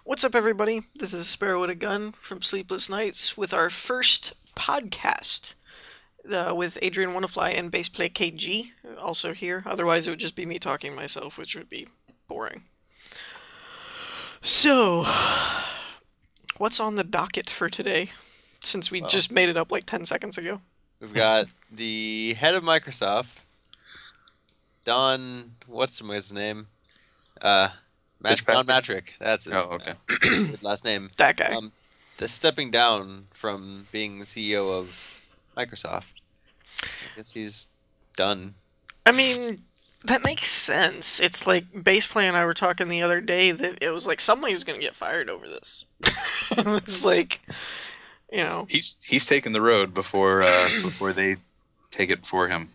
What's up, everybody? This is Sparrow with a Gun from Sleepless Nights with our first podcast with Adrian Wannafly and Bassplay KG also here. Otherwise, it would just be me talking myself, which would be boring. So, what's on the docket for today? Since we just made it up like 10 seconds ago. We've got the head of Microsoft, Don, what's his name? Don Matrick. That's it. Oh, okay. His last name. That guy. The stepping down from being the CEO of Microsoft. I guess he's done. I mean, that makes sense. It's like Bassplay and I were talking the other day that it was like somebody was going to get fired over this. It's like, you know, He's taken the road before they take it for him.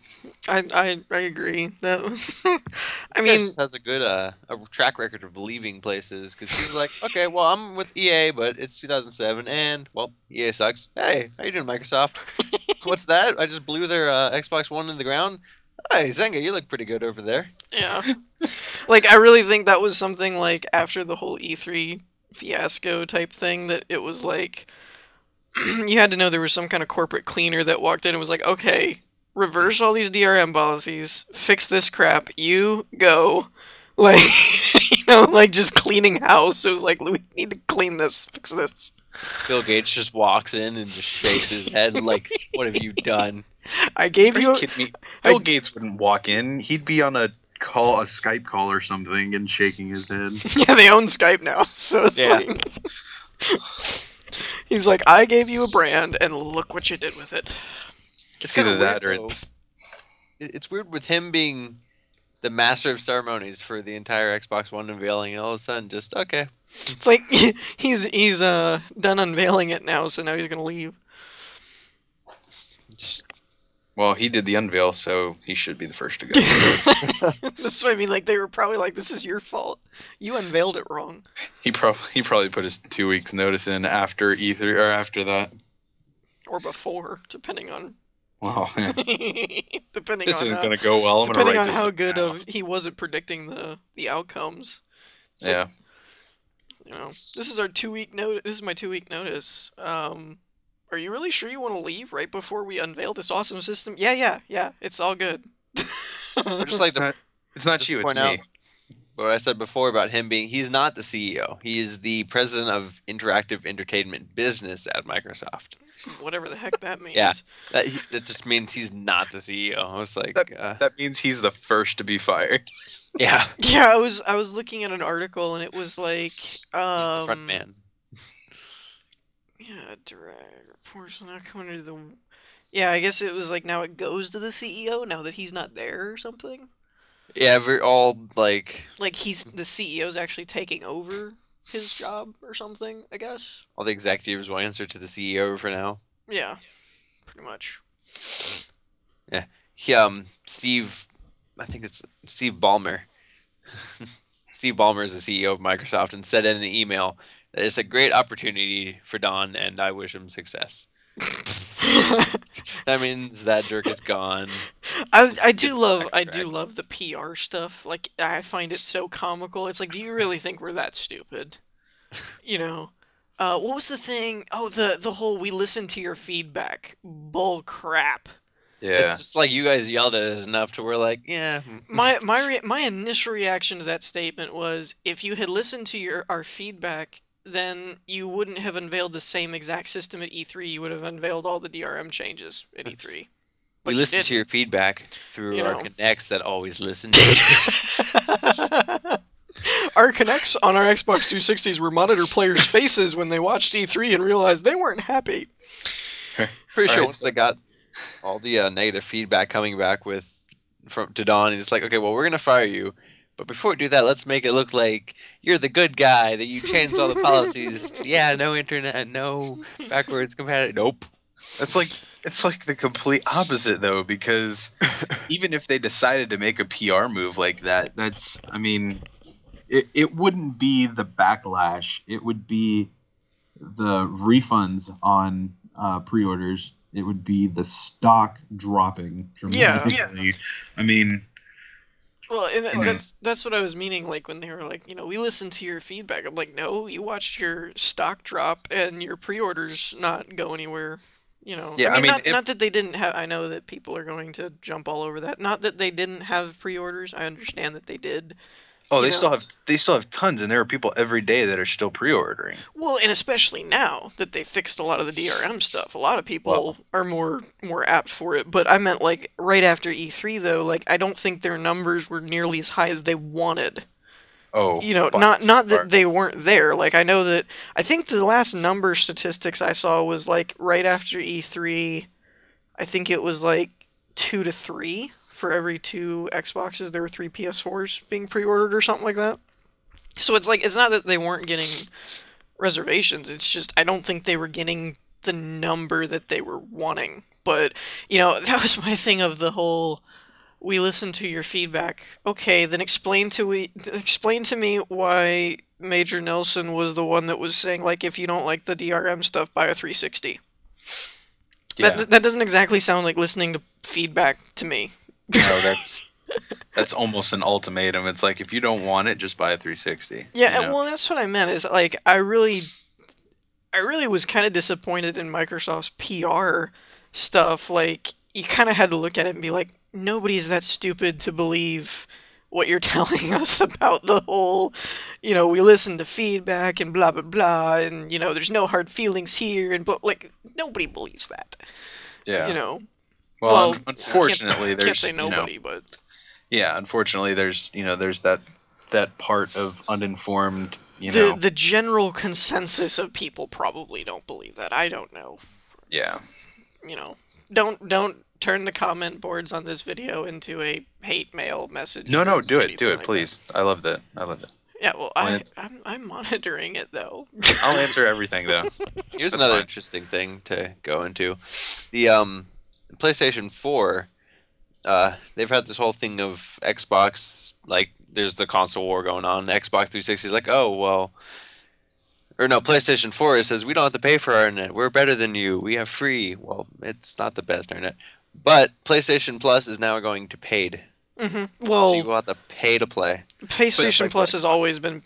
I agree. That was, I mean, just has a good a track record of leaving places because he's like, okay, well, I'm with EA, but it's 2007, and well, EA sucks. Hey, how you doing, Microsoft? What's that? I just blew their Xbox One in the ground. Hey, Zenga, you look pretty good over there. Yeah. Like, I really think that was something like after the whole E3 fiasco type thing that it was like, you had to know there was some kind of corporate cleaner that walked in and was like, okay, reverse all these DRM policies, fix this crap, you go. Like, you know, like just cleaning house. It was like, we need to clean this, fix this. Bill Gates just walks in and just shakes his head like, what have you done? I gave you... Bill Gates wouldn't walk in. He'd be on a Skype call or something and shaking his head. Yeah, they own Skype now, so it's like... He's like, I gave you a brand, and look what you did with it. It's either that or it's weird with him being the master of ceremonies for the entire Xbox One unveiling, and all of a sudden, just okay. It's like he's done unveiling it now, so now he's gonna leave. Well, he did the unveil, so he should be the first to go. That's what I mean. Like they were probably like, "This is your fault. You unveiled it wrong." He probably put his 2 weeks notice in after E3 or after that, or before, depending on. Well, yeah. This isn't going to go well. Depending on how good he was at predicting the outcomes. So, yeah. You know, this is our 2 week notice. This is my 2 week notice. Are you really sure you want to leave right before we unveil this awesome system? Yeah. It's all good. Just like it's not you, it's me. What I said before about him he's not the CEO. He is the president of interactive entertainment business at Microsoft. Whatever the heck that means. Yeah, that just means he's not the CEO. I was like, that means he's the first to be fired. Yeah. Yeah, I was looking at an article and it was like, he's the front man. Yeah, direct reports now coming to the. Yeah, I guess it was like now it goes to the CEO now that he's not there or something. Yeah, we're all like he's the CEO's actually taking over his job or something, I guess. All the executives will answer to the CEO for now. Yeah, pretty much. Yeah, Steve, I think it's Steve Ballmer. Steve Ballmer is the CEO of Microsoft and said in an email that it's a great opportunity for Don and I wish him success. That means that jerk is gone. I do love the PR stuff. Like, I find it so comical. It's like, do you really think we're that stupid? You know, what was the thing? Oh, the whole we listen to your feedback bull crap. Yeah, it's just like you guys yelled at us enough to we're like, yeah. My initial reaction to that statement was, if you had listened to our feedback, then you wouldn't have unveiled the same exact system at E3. You would have unveiled all the DRM changes at E3. We listen to your feedback through our Connects that always listen to you. Our Connects on our Xbox 360s were monitor players' faces when they watched E3 and realized they weren't happy. Pretty sure once they got all the negative feedback coming back to Don, and it's like, okay, well, we're going to fire you. But before we do that, let's make it look like you're the good guy, that you changed all the policies. Yeah, no internet, no backwards compatibility. Nope. It's like the complete opposite, though, because even if they decided to make a PR move like that, it wouldn't be the backlash. It would be the refunds on pre-orders. It would be the stock dropping dramatically. Yeah. I mean, Well, and Mhm. that's what I was meaning. Like when they were like, we listened to your feedback. I'm like, no, you watched your stock drop and your pre-orders not go anywhere. I Yeah, I mean, mean, not that they didn't have. I know that people are going to jump all over that. Not that they didn't have pre-orders. I understand that they did. oh, You they still know, have tons, and there are people every day that are still pre-ordering. Well, and especially now that they fixed a lot of the DRM stuff, a lot of people Well, are more apt for it. But I meant like right after E3 though, like I don't think their numbers were nearly as high as they wanted. oh, by Not that far. they weren't there. Like I think the last number statistics I saw was like right after E3, I think it was like 2 to 3 for every 2 Xboxes. There were 3 PS4s being pre-ordered or something like that. So it's like it's not that they weren't getting reservations. It's just I don't think they were getting the number that they were wanting. But that was my thing of the whole. We listened to your feedback. Okay, then explain to me why Major Nelson was the one that was saying like if you don't like the DRM stuff, buy a 360. Yeah, That doesn't exactly sound like listening to feedback to me. no, that's almost an ultimatum. It's like if you don't want it, just buy a 360. Yeah, well, that's what I meant. Is like I really was kind of disappointed in Microsoft's PR stuff. Like, you kind of had to look at it and be like, nobody's that stupid to believe what you're telling us about the whole, we listen to feedback and blah, blah, blah, and, there's no hard feelings here, and blah, like, nobody believes that, you Yeah. know? Well, Well, unfortunately, can't there's say nobody, but yeah, unfortunately, there's that part of uninformed, the general consensus of people probably don't believe that. I don't know. yeah. you know, don't turn the comment boards on this video into a hate mail message. No, or do it, anything like please. that. I love that. I love it. Yeah, well, I'll I'm monitoring it though. I'll answer everything though. Here's That's another fine. interesting thing to go into. The PlayStation 4, they've had this whole thing of Xbox, like there's the console war going on. Xbox 360 is like, oh well, or no, PlayStation 4 it says we don't have to pay for our internet. We're better than you. We have free. Well, it's not the best internet, but PlayStation Plus is now going to paid. So you Well, will have to pay to play. PlayStation like Plus the has Xbox. always been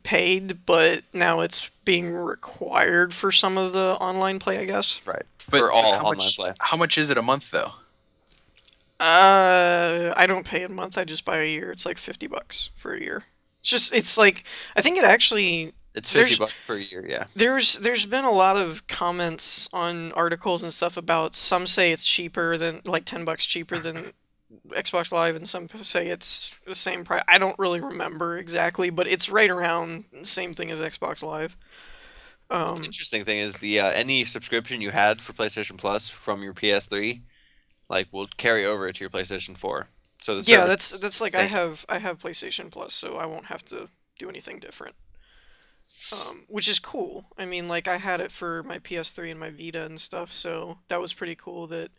paid, but now it's being required for some of the online play, I guess. Right. But For all how online much, play. how much is it a month though? I don't pay a month. I just buy a year. It's like $50 for a year. It's like I think it actually It's there's 50 bucks per year, yeah. There's been a lot of comments on articles and stuff about some say it's cheaper than like $10 cheaper than Xbox Live, and some say it's the same price. I don't really remember exactly, but it's right around the same thing as Xbox Live. Interesting thing is the any subscription you had for PlayStation Plus from your PS3, like will carry over to your PlayStation 4. So the Yeah, service is that's the like same. I have PlayStation Plus, so I won't have to do anything different. Which is cool. I mean, like I had it for my PS3 and my Vita and stuff, so that was pretty cool that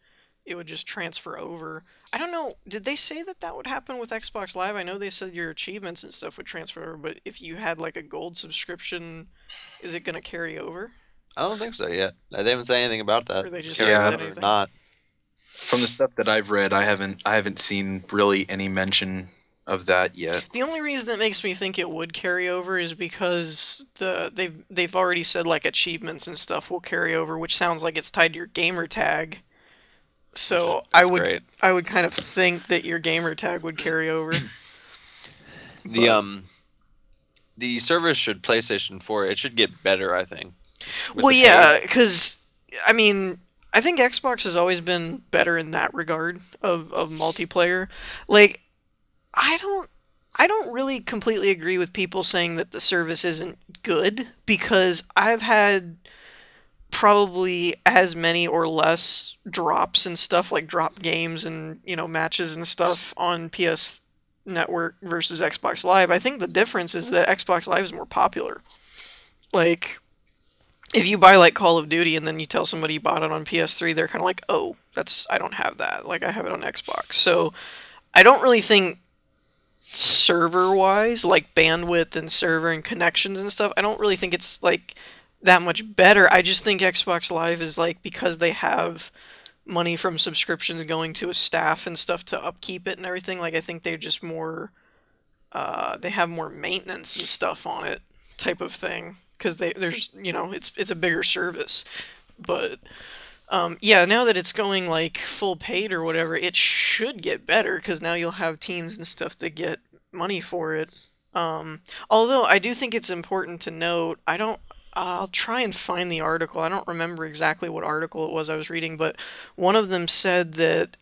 it would just transfer over. I don't know, did they say that that would happen with Xbox Live? I know they said your achievements and stuff would transfer over, but if you had like a gold subscription, is it gonna carry over? I don't think so yet. They haven't said anything about that. Or they just Carry haven't said over or anything? not. From the stuff that I've read, I haven't seen really any mention of that yet. The only reason that makes me think it would carry over is because they've already said like achievements and stuff will carry over, which sounds like it's tied to your gamer tag. So That's great. I would kind of think that your gamer tag would carry over. The But- the service should PlayStation 4. It should get better, I think. with Well, the yeah, pay. because I mean, I think Xbox has always been better in that regard of multiplayer. Like, I don't I don't really completely agree with people saying that the service isn't good because I've had probably as many or less drops and stuff like drop games and matches and stuff on PS Network versus Xbox Live. I think the difference is that Xbox Live is more popular. Like if you buy like Call of Duty and then you tell somebody you bought it on PS3, they're kind of like, "Oh, that's I don't have that. Like I have it on Xbox." So I don't really think server wise, like bandwidth and server and connections and stuff, I don't really think it's like that much better. I just think Xbox Live is like because they have money from subscriptions going to a staff and stuff to upkeep it and everything. Like I think they're just more they have more maintenance and stuff on it type of thing because there's it's a bigger service. But yeah, now that it's going like full paid or whatever, it should get better because now you'll have teams and stuff that get money for it. Although I do think it's important to note, I'll try and find the article. I don't remember exactly what article it was I was reading, but one of them said that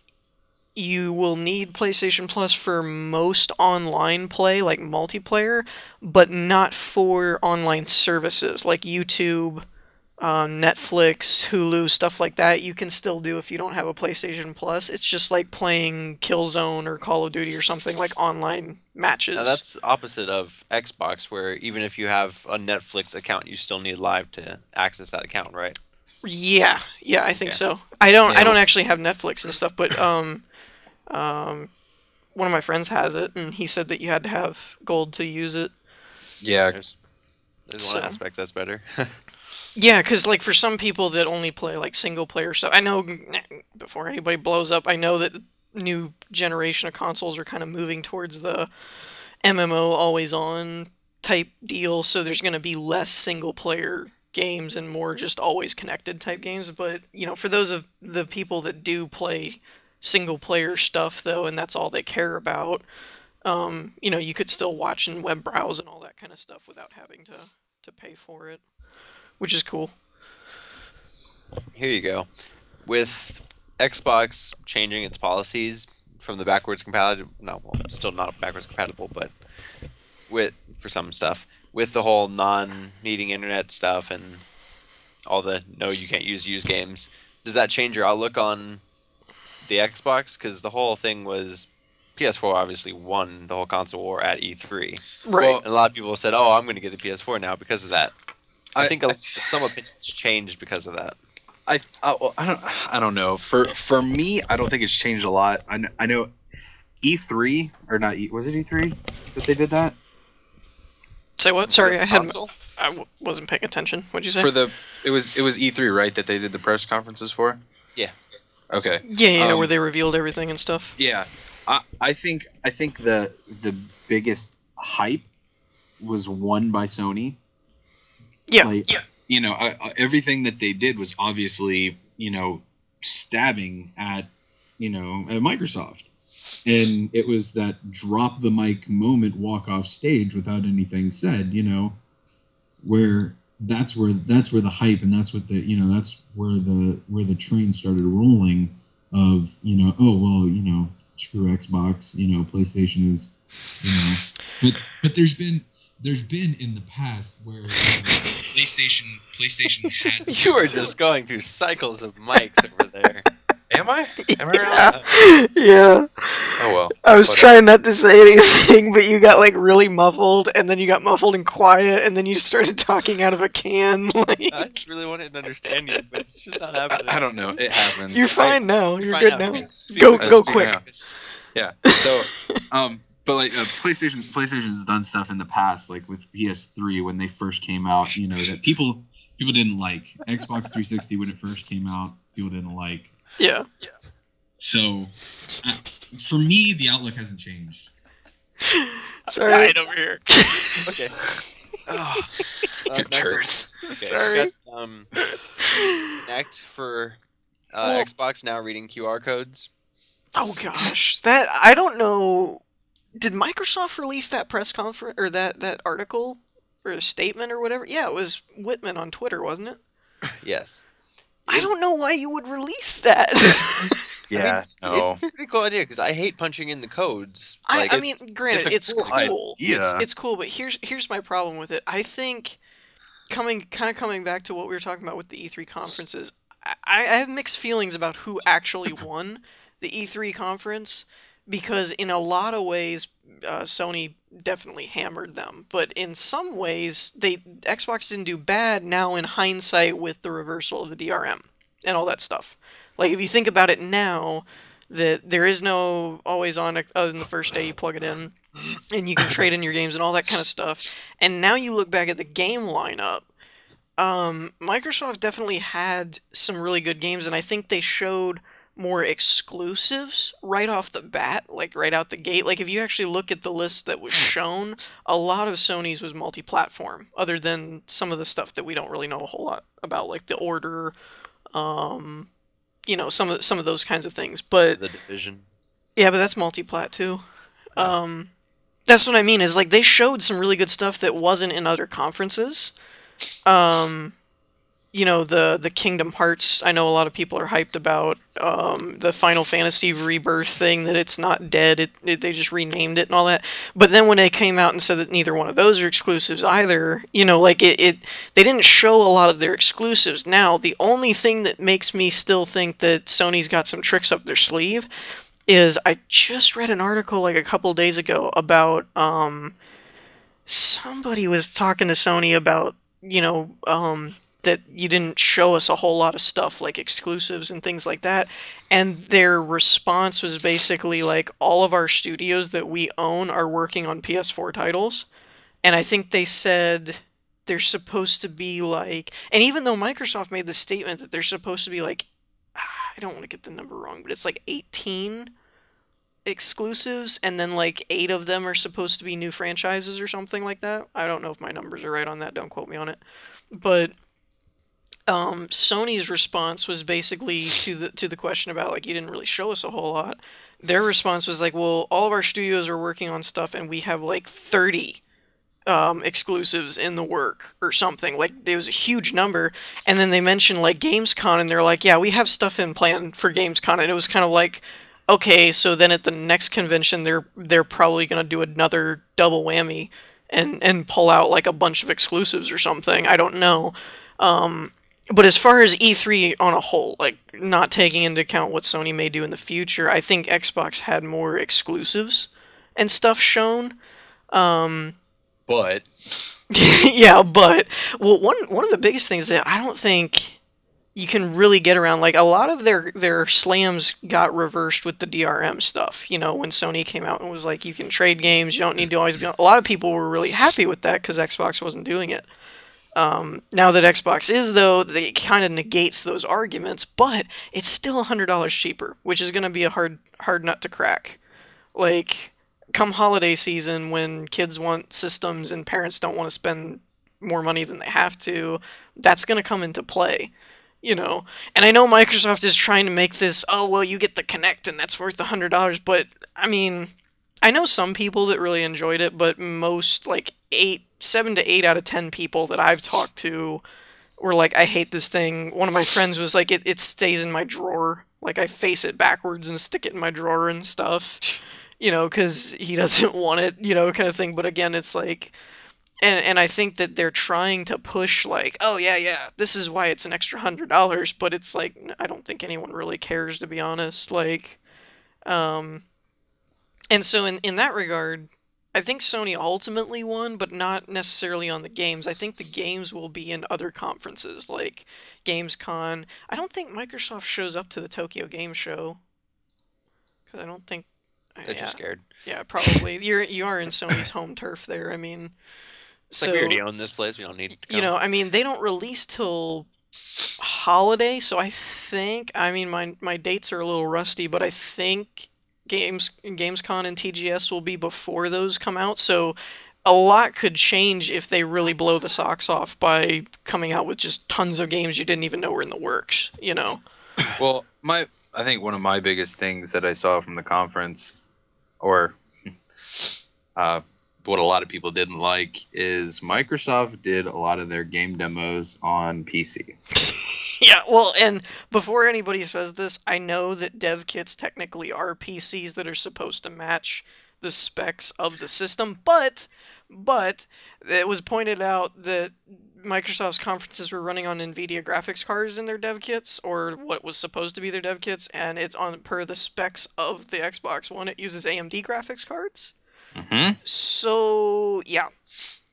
you will need PlayStation Plus for most online play, like multiplayer, but not for online services like YouTube, Netflix, Hulu, stuff like that. You can still do if you don't have a PlayStation Plus. It's just like playing Killzone or Call of Duty or something like online matches. Now that's opposite of Xbox, where even if you have a Netflix account, you still need Live to access that account, right? Yeah, I think Yeah. so. I don't actually have Netflix and stuff, but one of my friends has it, and he said that you had to have gold to use it. Yeah, There's So- one aspect that's better. Yeah, because like for some people that only play like single player stuff, I know before anybody blows up, I know that the new generation of consoles are kind of moving towards the MMO always on type deal, so there's going to be less single player games and more just always connected type games. But for those of the people that do play single player stuff though, and that's all they care about, you could still watch and web browse and all that kind of stuff without having to pay for it, which is cool. Here you go. With Xbox changing its policies from the backwards compatible, no, well, still not backwards compatible, but for some stuff, with the whole non-needing internet stuff and all the no, you can't use used games, does that change your outlook on the Xbox? Because the whole thing was PS4 obviously won the whole console war at E3. Right. Well, And a lot of people said, "Oh, I'm going to get the PS4 now because of that." I think some opinions changed because of that. I don't know. For me, I don't think it's changed a lot. I know E3 or not? Was it E3 that they did that? Say what? Sorry, Console? wasn't paying attention. What'd you say? It was E3, right? That they did the press conferences for. Yeah. Okay. Yeah, where they revealed everything and stuff. Yeah, I think the biggest hype was won by Sony. Yeah. Like, everything that they did was obviously, stabbing at Microsoft. And it was that drop the mic moment, walk off stage without anything said, where that's where the hype and that's what that's where the train started rolling of, screw Xbox, PlayStation is, but there's been in the past where PlayStation had. You are just going through cycles of mics over there. Am I? Am I right? Yeah. Oh well. I was Whatever. trying not to say anything, but you got like really muffled, and then you got muffled and quiet, and then you started talking out of a can. I just really wanted to understand you, but it's just not happening. I don't know. It happens. You're fine now. You're fine good now. now. Speak Go for- go speak quick. now. Yeah. So, but like PlayStation's done stuff in the past, like with PS3 when they first came out. That people didn't like. Xbox 360 when it first came out, people didn't like. Yeah. So, for me, the outlook hasn't changed. Sorry. Right over here. Okay. Oh, Good turds. Okay, Sorry. Connect for Well- Xbox now reading QR codes. Oh gosh, that I don't know. Did Microsoft release that press conference or that article or a statement or whatever? Yeah, it was Whitman on Twitter, wasn't it? Yes. I don't know why you would release that. Yeah. It's a pretty cool idea because I hate punching in the codes. I mean, granted, it's a it's cool cool. idea. It's cool, but here's my problem with it. I think coming back to what we were talking about with the E3 conferences, I have mixed feelings about who actually won the E3 conference because in a lot of ways, Sony definitely hammered them, but in some ways, Xbox didn't do bad. Now, in hindsight, with the reversal of the DRM and all that stuff. Like, if you think about it now, that there is no always on other than the first day you plug it in, and you can trade in your games and all that kind of stuff. And now you look back at the game lineup, Microsoft definitely had some really good games, and I think they showed more exclusives right off the bat, like right out the gate. Like if you actually look at the list that was shown, a lot of Sony's was multi-platform, other than some of the stuff that we don't really know a whole lot about, like the Order, you know, some of those kinds of things. But The Division. yeah, but that's multi-plat too. That's what I mean, is like they showed some really good stuff that wasn't in other conferences. You know, the Kingdom Hearts, I know a lot of people are hyped about. The Final Fantasy Rebirth thing, that it's not dead, they just renamed it and all that. But then when they came out and said that neither one of those are exclusives either, you know, like they didn't show a lot of their exclusives. Now, the only thing that makes me still think that Sony's got some tricks up their sleeve is I just read an article like a couple days ago about somebody was talking to Sony about, you know, that you didn't show us a whole lot of stuff like exclusives and things like that. And their response was basically like, all of our studios that we own are working on PS4 titles. And I think they said they're supposed to be like, and even though Microsoft made the statement that they're supposed to be like, I don't want to get the number wrong, but it's like 18 exclusives, and then like 8 of them are supposed to be new franchises or something like that. I don't know if my numbers are right on that, don't quote me on it. But Sony's response was basically to the question about like, you didn't really show us a whole lot. Their response was like, well, all of our studios are working on stuff and we have like 30 exclusives in the work or something. Like, it was a huge number. And then they mentioned like Gamescom, and they're like, yeah, we have stuff in plan for Gamescom. And it was kind of like, okay, so then at the next convention they're probably gonna do another double whammy and pull out like a bunch of exclusives or something. I don't know. But as far as E3 on a whole, like not taking into account what Sony may do in the future, I think Xbox had more exclusives and stuff shown. But yeah, but well, one of the biggest things that I don't think you can really get around, like a lot of their slams got reversed with the DRM stuff. You know, when Sony came out and was like, you can trade games, you don't need to always be on. A lot of people were really happy with that because Xbox wasn't doing it. Now that Xbox is, though, it kind of negates those arguments, but it's still $100 cheaper, which is going to be a hard nut to crack. Like, come holiday season, when kids want systems and parents don't want to spend more money than they have to, that's going to come into play, you know? And I know Microsoft is trying to make this, oh, well, you get the Kinect and that's worth $100, but, I mean, I know some people that really enjoyed it, but most, like, 7 to 8 out of 10 people that I've talked to were like, I hate this thing. One of my friends was like, it stays in my drawer. Like, I face it backwards and stick it in my drawer and stuff, you know, because he doesn't want it, you know, kind of thing. But again, it's like, and I think that they're trying to push like, oh, yeah, this is why it's an extra $100. But it's like, I don't think anyone really cares, to be honest. Like, and so in that regard, I think Sony ultimately won, but not necessarily on the games. I think the games will be in other conferences, like Gamescom. I don't think Microsoft shows up to the Tokyo Game Show, because I don't think... They're too scared. Yeah, probably. You are in Sony's home turf there, I mean... It's like, we already own this place, we don't need to come. You know, I mean, they don't release till holiday, so I think... I mean, my dates are a little rusty, but I think... Gamescom and TGS will be before those come out, so a lot could change if they really blow the socks off by coming out with just tons of games you didn't even know were in the works, you know? Well, I think one of my biggest things that I saw from the conference, or what a lot of people didn't like, is Microsoft did a lot of their game demos on PC. Yeah, well, and before anybody says this, I know that dev kits technically are PCs that are supposed to match the specs of the system, but it was pointed out that Microsoft's conferences were running on NVIDIA graphics cards in their dev kits, or what was supposed to be their dev kits, and it's on per the specs of the Xbox One, it uses AMD graphics cards. Mm-hmm. So, yeah.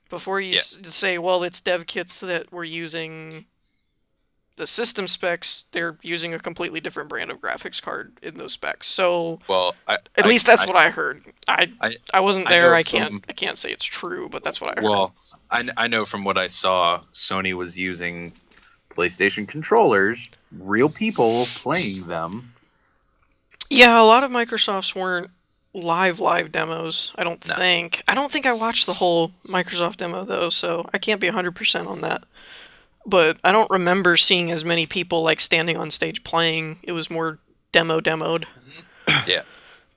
Before you say, well, it's dev kits that were using the system specs, they're using a completely different brand of graphics card in those specs. So, well, at least that's what I heard. I wasn't there. I can't say it's true, but that's what I heard. Well, I know from what I saw, Sony was using PlayStation controllers, real people playing them, Yeah, a lot of Microsoft's weren't live demos, I don't No. think. I don't think I watched the whole Microsoft demo, though, so I can't be 100% on that. But I don't remember seeing as many people, like, standing on stage playing. It was more demoed. Yeah.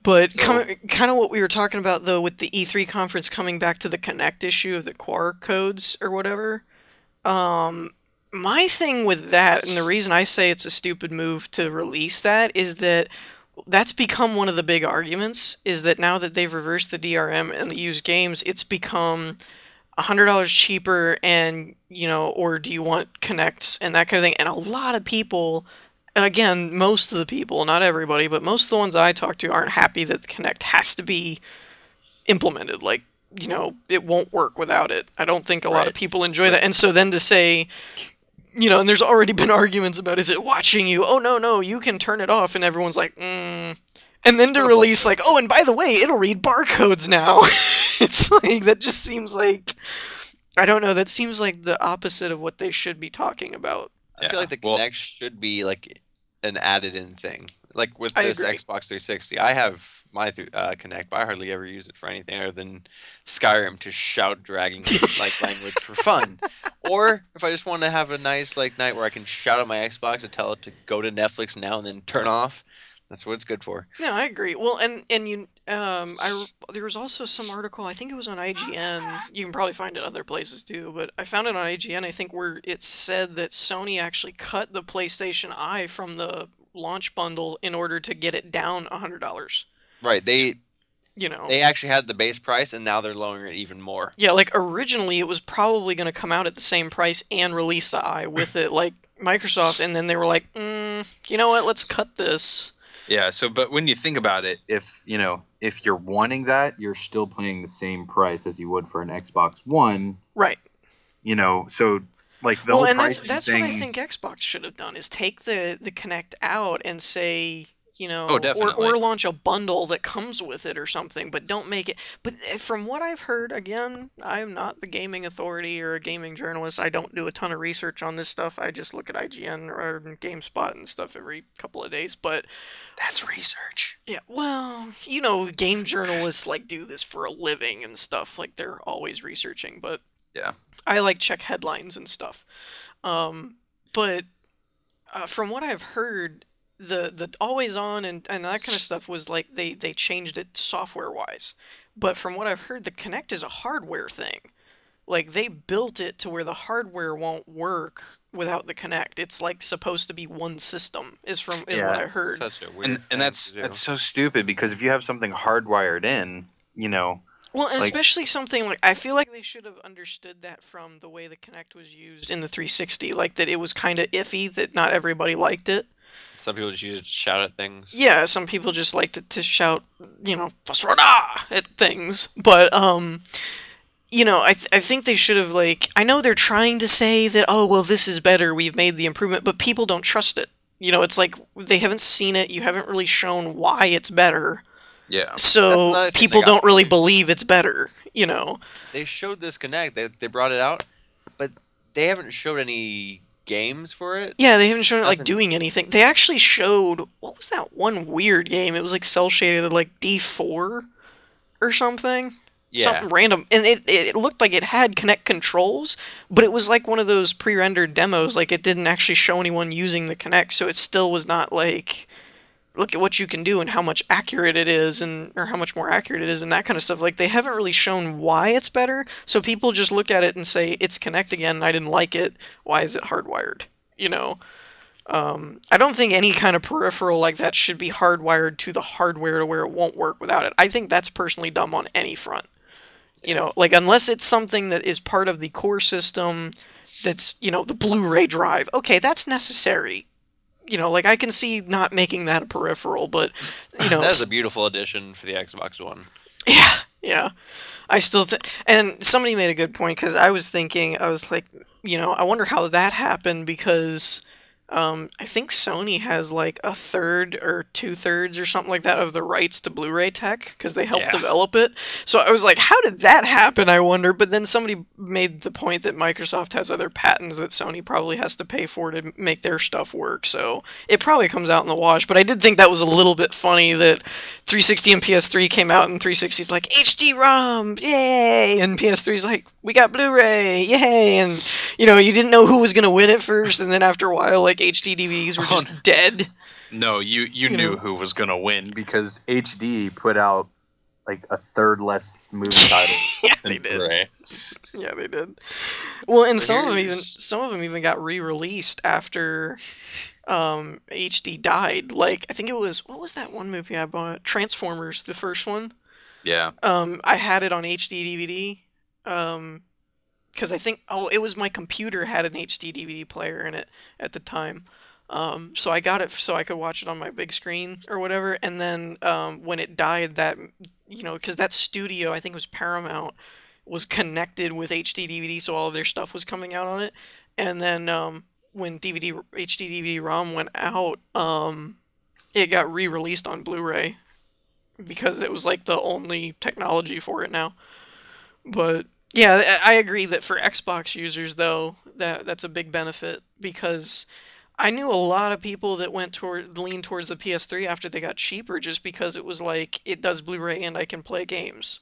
But So- kind of what we were talking about, though, with the E3 conference coming back to the Connect issue of the QR codes or whatever, my thing with that, and the reason I say it's a stupid move to release that, is that that's become one of the big arguments, is that now that they've reversed the DRM and the used games, it's become $100 cheaper, and, or do you want Connects and that kind of thing. And a lot of people, again, most of the people, not everybody, but most of the ones I talk to aren't happy that the Connect has to be implemented. Like, it won't work without it. I don't think a lot of people enjoy that. And so then to say, and there's already been arguments about, is it watching you? Oh, no, you can turn it off. And everyone's like, And then to release, like, oh, and by the way, it'll read barcodes now. It's like, that just seems like, I don't know, that seems like the opposite of what they should be talking about. I feel like the Kinect should be like an added-in thing. Like with this Xbox 360, I have my Kinect, but I hardly ever use it for anything other than Skyrim to shout dragon like language for fun. Or if I just want to have a nice night where I can shout at my Xbox and tell it to go to Netflix now and then turn off. That's what it's good for. Yeah, I agree. Well, and there was also some article, I think it was on IGN. You can probably find it other places too, but I found it on IGN, I think, where it said that Sony actually cut the PlayStation Eye from the launch bundle in order to get it down $100. Right. They actually had the base price, and now they're lowering it even more. Yeah, like originally it was probably going to come out at the same price and release the Eye with it, like Microsoft, and then they were like, you know what, let's cut this. Yeah, but when you think about it, if you're wanting that, you're still paying the same price as you would for an Xbox One. Right. So like the whole pricing that's thing, what I think Xbox should have done, is take the Kinect out and say, definitely. or launch a bundle that comes with it or something, but don't make it. But from what I've heard, again, I'm not the gaming authority or a gaming journalist. I don't do a ton of research on this stuff. I just look at IGN or GameSpot and stuff every couple of days. But that's research. Yeah, well, game journalists do this for a living and stuff. Like, they're always researching, but yeah, I check headlines and stuff. But from what I've heard, the always on and that kind of stuff was they changed it software wise. But from what I've heard, the Kinect is a hardware thing. Like, they built it to where the hardware won't work without the Kinect. It's supposed to be one system is what I heard. Such a weird and that's so stupid, because if you have something hardwired in, Well, and especially something I feel like they should have understood that from the way the Kinect was used in the 360, that it was kind of iffy, that not everybody liked it. Some people just use it to shout at things. Yeah, some people just liked it to shout, at things. But, I think they should have, I know they're trying to say that, oh, well, this is better, we've made the improvement, but people don't trust it. It's they haven't seen it, you haven't really shown why it's better. Yeah. So people don't really believe it's better, They showed this Kinect, they brought it out, but they haven't showed any games for it. Yeah, they haven't shown it doing anything. They actually showed, what was that one weird game? It was cell shaded D4 or something. Yeah. Something random. And it looked like it had Kinect controls, but it was one of those pre-rendered demos. It didn't actually show anyone using the Kinect, so it still was not look at what you can do and how much accurate it is, or how much more accurate it is, and that kind of stuff. They haven't really shown why it's better, so people just look at it and say, it's Kinect again, and I didn't like it. Why is it hardwired? I don't think any kind of peripheral like that should be hardwired to the hardware to where it won't work without it. I think that's personally dumb on any front. Unless it's something that is part of the core system, that's, the Blu-ray drive. Okay, that's necessary. I can see not making that a peripheral, but, That's a beautiful addition for the Xbox One. Yeah. I still think, and somebody made a good point, because I was thinking, I was I wonder how that happened, because I think Sony has like a third or 2/3 or something like that of the rights to Blu-ray tech because they helped develop it. So I was like, how did that happen, I wonder? But then somebody made the point that Microsoft has other patents that Sony probably has to pay for to make their stuff work. So it probably comes out in the wash. But I did think that was a little bit funny that 360 and PS3 came out and 360's like, HD-ROM, yay! And PS3's like, we got Blu-ray, yay! And, you know, you didn't know who was going to win at first, and then after a while, like, HD DVDs were just dead. No, you knew who was gonna win because HD put out like a third less movie titles. Yeah, they did. Blu-ray. Yeah, they did. Well, and some of them even got re-released after HD died. Like, I think it was, what was that one movie I bought? Transformers, the first one. Yeah. I had it on HD DVD. Because I think, it was my computer had an HD DVD player in it at the time. So I got it so I could watch it on my big screen or whatever. And then when it died, that, you know, because that studio, I think it was Paramount, was connected with HD DVD, so all of their stuff was coming out on it. And then when HD DVD ROM went out, it got re-released on Blu-ray because it was like the only technology for it now. But yeah, I agree that for Xbox users, though, that's a big benefit because I knew a lot of people that leaned towards the PS3 after they got cheaper just because it was like, it does Blu-ray and I can play games.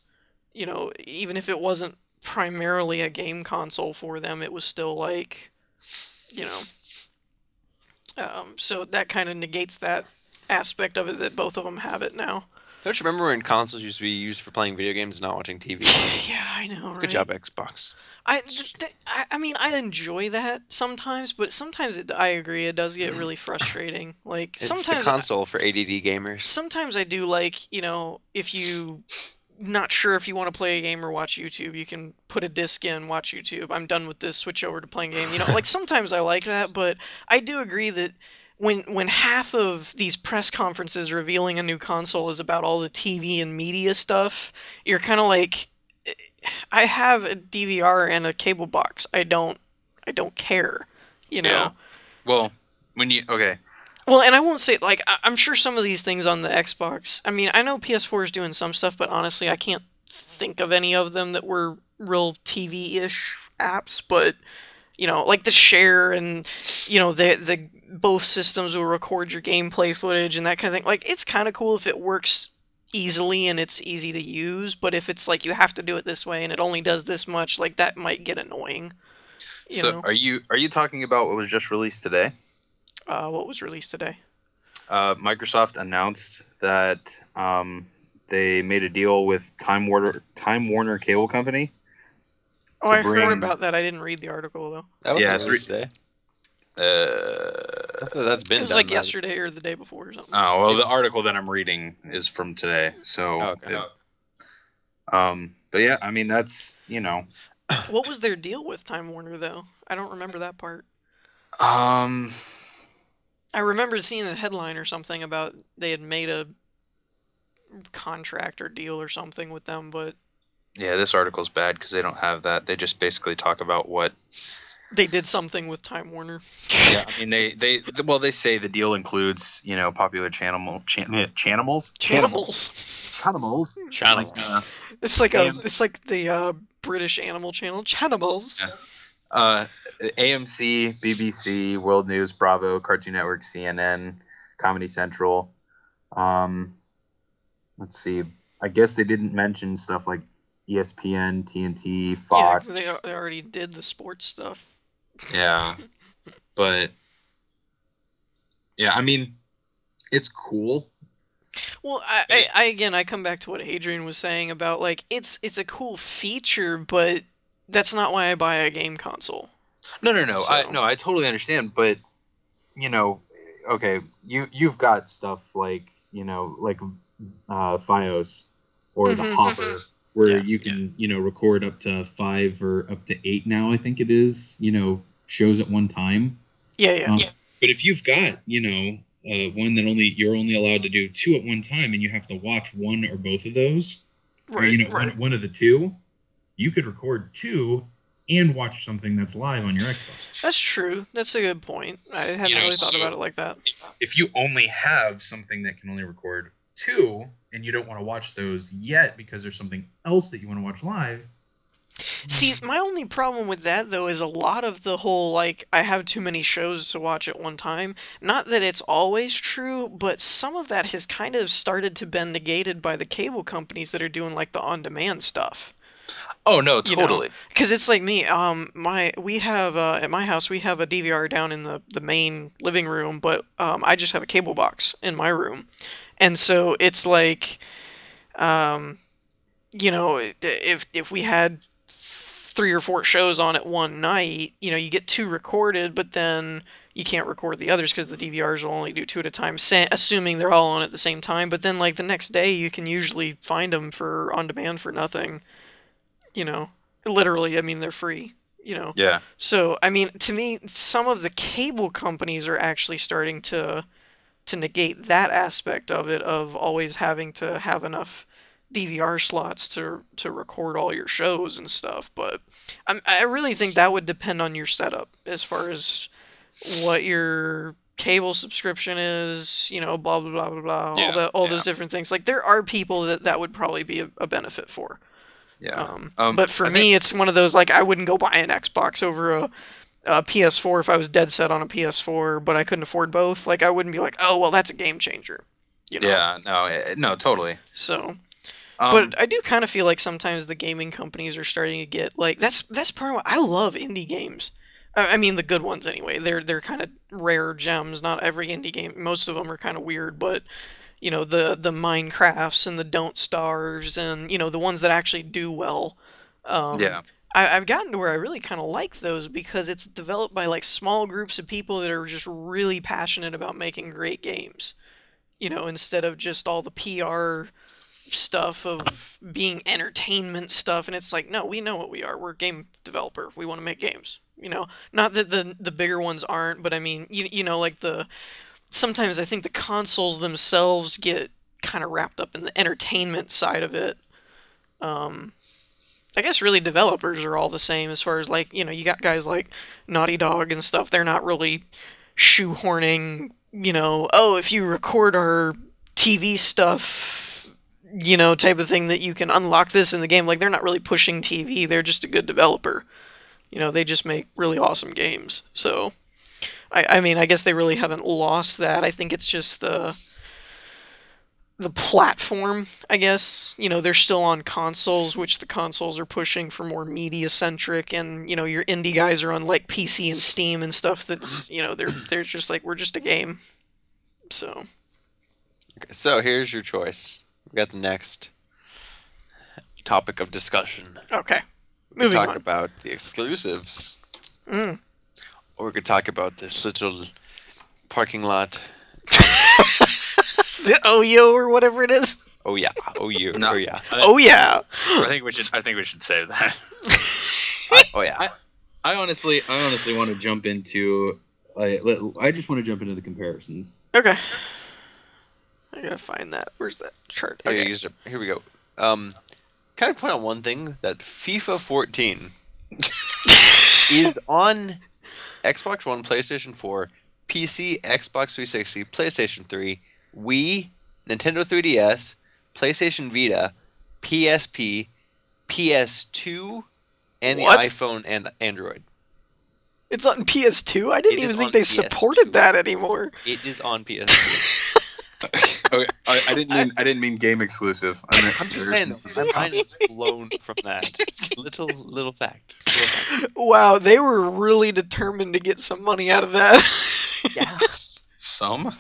You know, even if it wasn't primarily a game console for them, it was still like, you know. So that kind of negates that aspect of it that both of them have it now. Don't you remember when consoles used to be used for playing video games and not watching TV? Yeah, I know, right? Good job, Xbox. I mean, I enjoy that sometimes, but sometimes I agree, it does get really frustrating. Like, It's sometimes the console for ADD gamers. Sometimes I do like, you know, if you not sure if you want to play a game or watch YouTube, you can put a disc in, watch YouTube. I'm done with this, switch over to playing a game. You know, like sometimes I like that, but I do agree that when half of these press conferences revealing a new console is about all the TV and media stuff, you're kind of like, I have a DVR and a cable box. I don't care, you know. Yeah. Well, okay. Well, and I won't say, like, I'm sure some of these things on the Xbox, I mean, I know PS4 is doing some stuff, but honestly, I can't think of any of them that were real TV-ish apps, but, you know, like the share and, you know, the both systems will record your gameplay footage and that kind of thing. Like, it's kind of cool if it works easily and it's easy to use, but if it's like you have to do it this way and it only does this much, like, that might get annoying. You know? Are you talking about what was just released today? What was released today? Microsoft announced that they made a deal with Time Warner Cable Company. Oh, I heard about that. I didn't read the article though. That was released today. That's been. It was done, like yesterday or the day before or something. Oh well, the article that I'm reading is from today. So, but yeah, I mean that's What was their deal with Time Warner though? I don't remember that part. I remember seeing a headline or something about they had made a contract or deal or something with them, but yeah, this article's bad because they don't have that. They just basically talk about what they did something with Time Warner. Yeah, I mean they say the deal includes popular channels. It's like the British Animal Channel channels. Yeah. AMC, BBC, World News, Bravo, Cartoon Network, CNN, Comedy Central. Let's see. I guess they didn't mention stuff like ESPN, TNT, Fox. Yeah, they already did the sports stuff. Yeah, but yeah, I mean, it's cool. Well, I come back to what Adrian was saying about like it's a cool feature, but that's not why I buy a game console. No. I totally understand, but okay, you've got stuff like Fios or the Hopper where you can record up to 5 or up to 8 now. I think it is shows at one time. Yeah. But if you've got one that you're only allowed to do 2 at one time, and you have to watch one or both of those, right, or one of the two, you could record 2 and watch something that's live on your Xbox. That's true. That's a good point. I hadn't really thought about it like that. If you only have something that can only record 2, and you don't want to watch those yet because there's something else that you want to watch live. See, my only problem with that, though, is a lot of the whole, like, I have too many shows to watch at one time. Not that it's always true, but some of that has kind of started to been negated by the cable companies that are doing, like, the on-demand stuff. Oh, no, totally. Because it's like me, we have, at my house, we have a DVR down in the main living room, but I just have a cable box in my room. And so it's like, you know, if we had 3 or 4 shows on at one night, you know, you get 2 recorded, but then you can't record the others because the DVRs will only do 2 at a time, assuming they're all on at the same time. But then, like, the next day, you can usually find them on demand for nothing. You know, literally, I mean, they're free. You know. Yeah. So, I mean, to me, some of the cable companies are actually starting to negate that aspect of it, of always having to have enough DVR slots to record all your shows and stuff. But I really think that would depend on your setup as far as what your cable subscription is, you know, blah blah blah blah blah, Yeah, all those different things. Like, there are people that would probably be a benefit for. Yeah. But for me, it's one of those, like, I wouldn't go buy an Xbox over a PS4 if I was dead set on a PS4, but I couldn't afford both. Like, I wouldn't be like, oh, well, that's a game changer. You know? Yeah, no, totally. So, but I do kind of feel like sometimes the gaming companies are starting to get, like, that's part of what I love indie games. I mean, the good ones anyway. They're kind of rare gems. Not every indie game. Most of them are kind of weird, but you know, the Minecrafts and the Don't Stars and, you know, the ones that actually do well. I've gotten to where I really kind of like those because it's developed by, like, small groups of people that are just really passionate about making great games. You know, instead of just all the PR stuff of being entertainment stuff. And it's like, no, we know what we are. We're a game developer. We want to make games. You know, not that the bigger ones aren't, but I mean, you know, like sometimes I think the consoles themselves get kind of wrapped up in the entertainment side of it. I guess really developers are all the same as far as, like, you know, you got guys like Naughty Dog and stuff. They're not really shoehorning, you know, oh, if you record our TV stuff, you know, type of thing that you can unlock this in the game. Like, they're not really pushing TV. They're just a good developer. You know, they just make really awesome games. So, I mean, I guess they really haven't lost that. I think it's just the platform, I guess. You know, they're still on consoles, which the consoles are pushing for more media-centric, and, you know, your indie guys are on, like, PC and Steam and stuff that's, you know, they're just like, we're just a game. So. Okay, so here's your choice. We got the next topic of discussion. Okay. We could talk about the exclusives. Or we could talk about this little parking lot. The OYO or whatever it is. Oh yeah. Oh you. No. Oh yeah. Oh yeah. I think we should save that. Oh yeah. I honestly want to jump into. I just want to jump into the comparisons. Okay. I gotta find that. Where's that chart? Okay. Here we go. Kind of point out one thing, that FIFA 14 is on Xbox One, PlayStation 4, PC, Xbox 360, PlayStation 3, Wii, Nintendo 3DS, PlayStation Vita, PSP, PS2, and the iPhone and Android. It's on PS2? I didn't even think they supported that anymore. It is on PS2. Okay, I didn't mean game exclusive. I meant I'm just saying, my mind is blown from that. Little fact. Wow, they were really determined to get some money out of that. Yes. Some?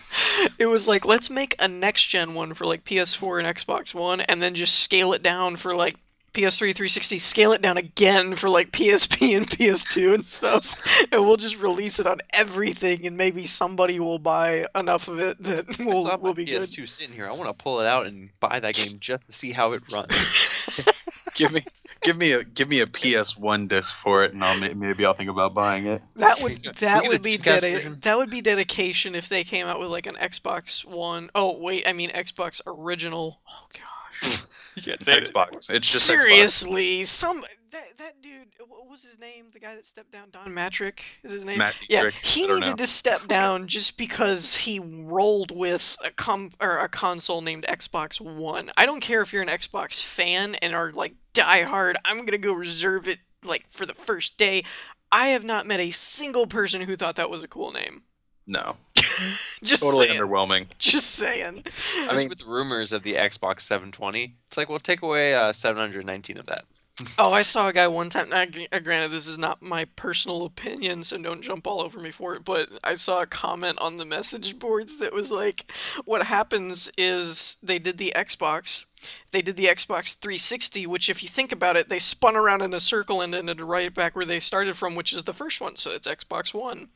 It was like, let's make a next-gen one for, like, PS4 and Xbox One, and then just scale it down for, like, PS3, 360, scale it down again for, like, PSP and PS2 and stuff, and we'll just release it on everything, and maybe somebody will buy enough of it that will be good. PS2 sitting here. I want to pull it out and buy that game just to see how it runs. give me a PS1 disc for it, and maybe I'll think about buying it. That would be dedication if they came out with, like, an Xbox One. Oh wait, I mean Xbox original. Oh gosh. You can't say Xbox. It's just seriously, that dude, what was his name? The guy that stepped down, Don Matrick is his name? Matt Yeah, Dietrich, he I don't needed know. to step down just because he rolled with a console named Xbox One. I don't care if you're an Xbox fan and are like diehard, I'm gonna go reserve it like for the first day. I have not met a single person who thought that was a cool name. No. Just Totally saying. underwhelming. Just saying. I mean, with the rumors of the Xbox 720, it's like, well, take away 719 of that. Oh, I saw a guy one time. Granted, this is not my personal opinion, so don't jump all over me for it. But I saw a comment on the message boards that was like, "What happens is they did the Xbox 360, which, if you think about it, they spun around in a circle and ended right back where they started from, which is the first one. So it's Xbox One."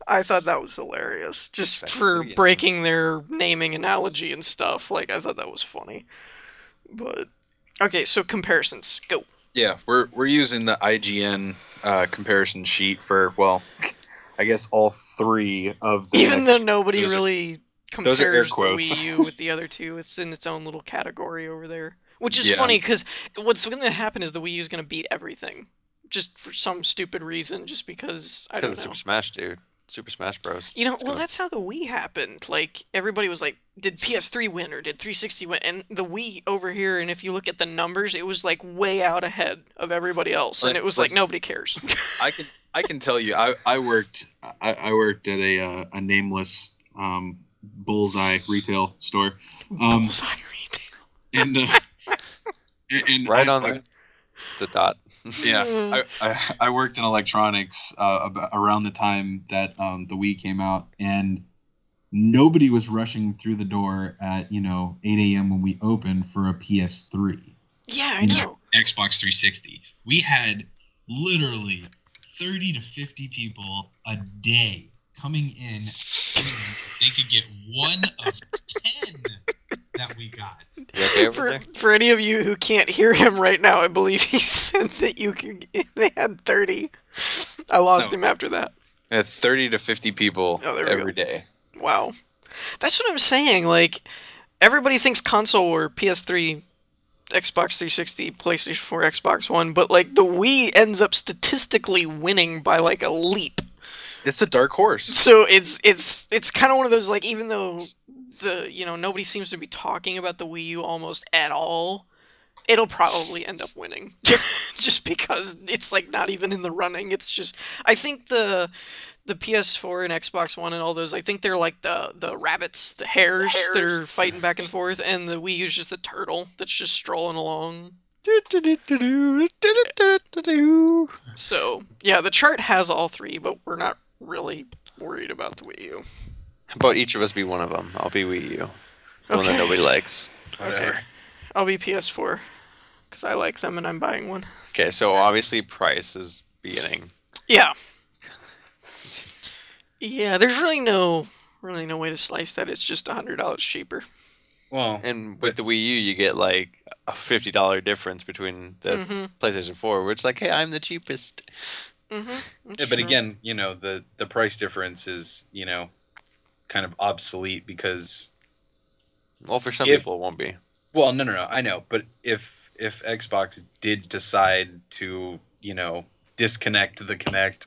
I thought that was hilarious, just for breaking their naming analogy and stuff. Like, I thought that was funny. But okay, so comparisons, go. Yeah, we're using the IGN comparison sheet for, well, I guess all three of the. Even though nobody really those are air compares the quotes. Wii U with the other two, it's in its own little category over there. Which is funny, because what's going to happen is the Wii U is going to beat everything. Just for some stupid reason, just because, I don't know. Super Smash, dude. Super Smash Bros. You know, well, that's how the Wii happened. Like, everybody was like, did PS3 win or did 360 win? And the Wii over here, and if you look at the numbers, it was like way out ahead of everybody else, and it was like nobody cares. I can tell you, I worked at a nameless Bullseye retail store. Bullseye retail. And right on the dot. Yeah, I worked in electronics around the time that the Wii came out, and nobody was rushing through the door at 8 a.m. when we opened for a PS3. Yeah, I know. Xbox 360. We had literally 30 to 50 people a day coming in. They could get one of 10 that we got. For any of you who can't hear him right now, I believe he said that they had 30. I lost him after that. 30 to 50 people every day. Wow. That's what I'm saying. Like, everybody thinks console or PS3, Xbox 360, PlayStation 4, Xbox One, but like the Wii ends up statistically winning by like a leap. It's a dark horse. So it's kind of one of those, like, even though nobody seems to be talking about the Wii U almost at all, it'll probably end up winning. Just because it's like not even in the running. It's just, I think the PS4 and Xbox One and all those, I think they're like the rabbits, the hares that are fighting back and forth, and the Wii U is just the turtle that's just strolling along. So, yeah, the chart has all three, but we're not really worried about the Wii U. How about each of us be one of them? I'll be Wii U. The one that nobody likes. Okay. I'll be PS4, because I like them and I'm buying one. Okay, so obviously price is beginning. Yeah. Yeah, there's really no way to slice that. It's just $100 cheaper. Well, and with the Wii U, you get like a $50 difference between the PlayStation 4, where it's like, hey, I'm the cheapest. Yeah, but again, the price difference is, kind of obsolete because. Well, for some people, it won't be. Well, no, I know, but if Xbox did decide to, disconnect the Kinect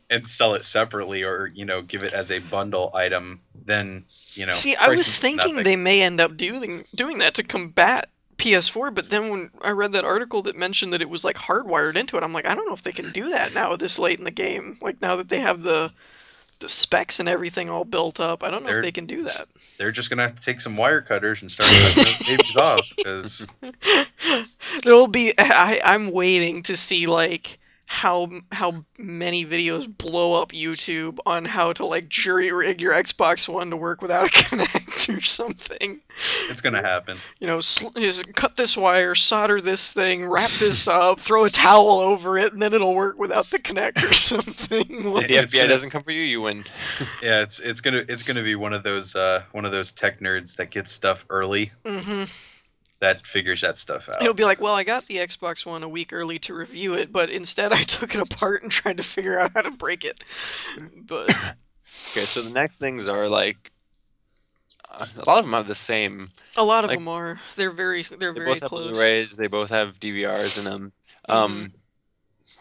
and sell it separately, or give it as a bundle item, then See, I was thinking they may end up doing that to combat PS4, but then when I read that article that mentioned that it was like hardwired into it, I'm like, I don't know if they can do that now this late in the game. Like, now that they have the specs and everything all built up, I don't know if they can do that. They're just gonna have to take some wire cutters and start cutting those pages off, because there'll be. I'm waiting to see like how many videos blow up YouTube on how to like jury rig your Xbox One to work without a Kinect or something. It's gonna happen. Just cut this wire, solder this thing, wrap this up, throw a towel over it, and then it'll work without the Kinect or something. If the FBI doesn't come for you, you win. Yeah, it's gonna be one of those tech nerds that gets stuff early. That figures that stuff out. He'll be like, well, I got the Xbox One a week early to review it, but instead I took it apart and tried to figure out how to break it. But okay, so the next things are like, a lot of them have the same. A lot of Like, them are. They're very They very both have close. Blu-rays. They both have DVRs in them. Mhm.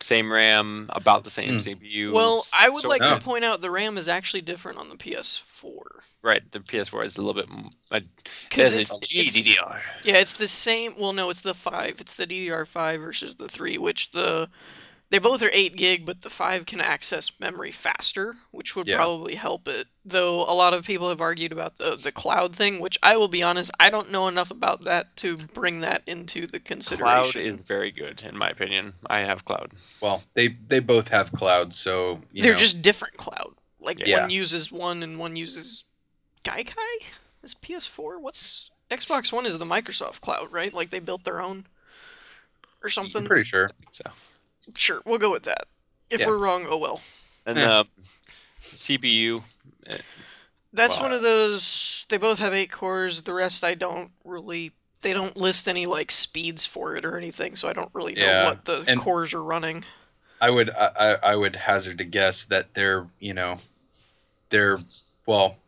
Same RAM, about the same CPU. Well, I would like to Oh. point out the RAM is actually different on the PS4. Right, the PS4 is a little bit. It 'Cause has a it's- GDDR. Yeah, it's the same. Well, no, it's the 5. It's the DDR5 versus the 3, which they both are 8 gig, but the 5 can access memory faster, which would Yeah. probably help it. Though a lot of people have argued about the cloud thing, which I will be honest, I don't know enough about that to bring that into the consideration. Cloud is very good, in my opinion. I have Cloud. Well, they both have clouds, so They're just different cloud. Like Yeah. one uses one and one uses Gaikai? Is PS4? What's Xbox One is the Microsoft cloud, right? Like they built their own or something. I'm pretty sure. I think so. Sure, we'll go with that. If Yeah. we're wrong, oh well. And Yeah. CPU. That's Wow. one of those. They both have 8 cores. The rest, I don't really. They don't list any like speeds for it or anything, so I don't really know Yeah, what the and- cores are running. I would hazard to guess that they're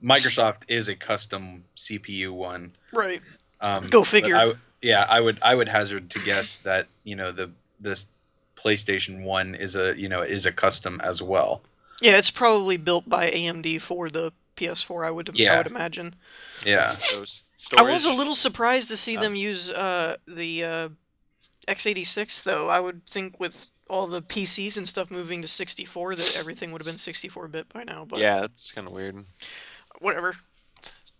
Microsoft is a custom CPU one. Right. Go figure. I would hazard to guess that this PlayStation 1 is a custom as well. Yeah, it's probably built by AMD for the PS4. I would imagine. Yeah. So I was a storage- little surprised to see them use the x86 though. I would think with all the PCs and stuff moving to 64 that everything would have been 64-bit by now. But Yeah, that's kind of weird. whatever.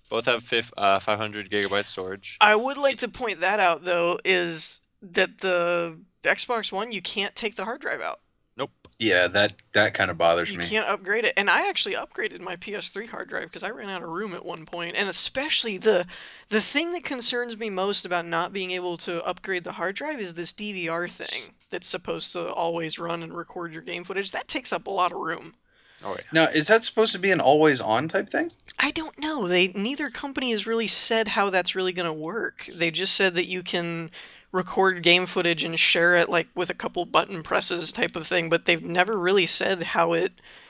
Both have 500 gigabyte storage. I would like to point that out though is that the Xbox One you can't take the hard drive out. Nope. Yeah, that kind of bothers You me. can't upgrade it. And I actually upgraded my PS3 hard drive because I ran out of room at one point. And especially the thing that concerns me most about not being able to upgrade the hard drive is this DVR thing that's supposed to always run and record your game footage. That takes up a lot of room. Oh yeah. Now, is that supposed to be an always on type thing? I don't know. Neither company has really said how that's really going to work. They just said that you can record game footage and share it like with a couple button presses type of thing, but they've never really said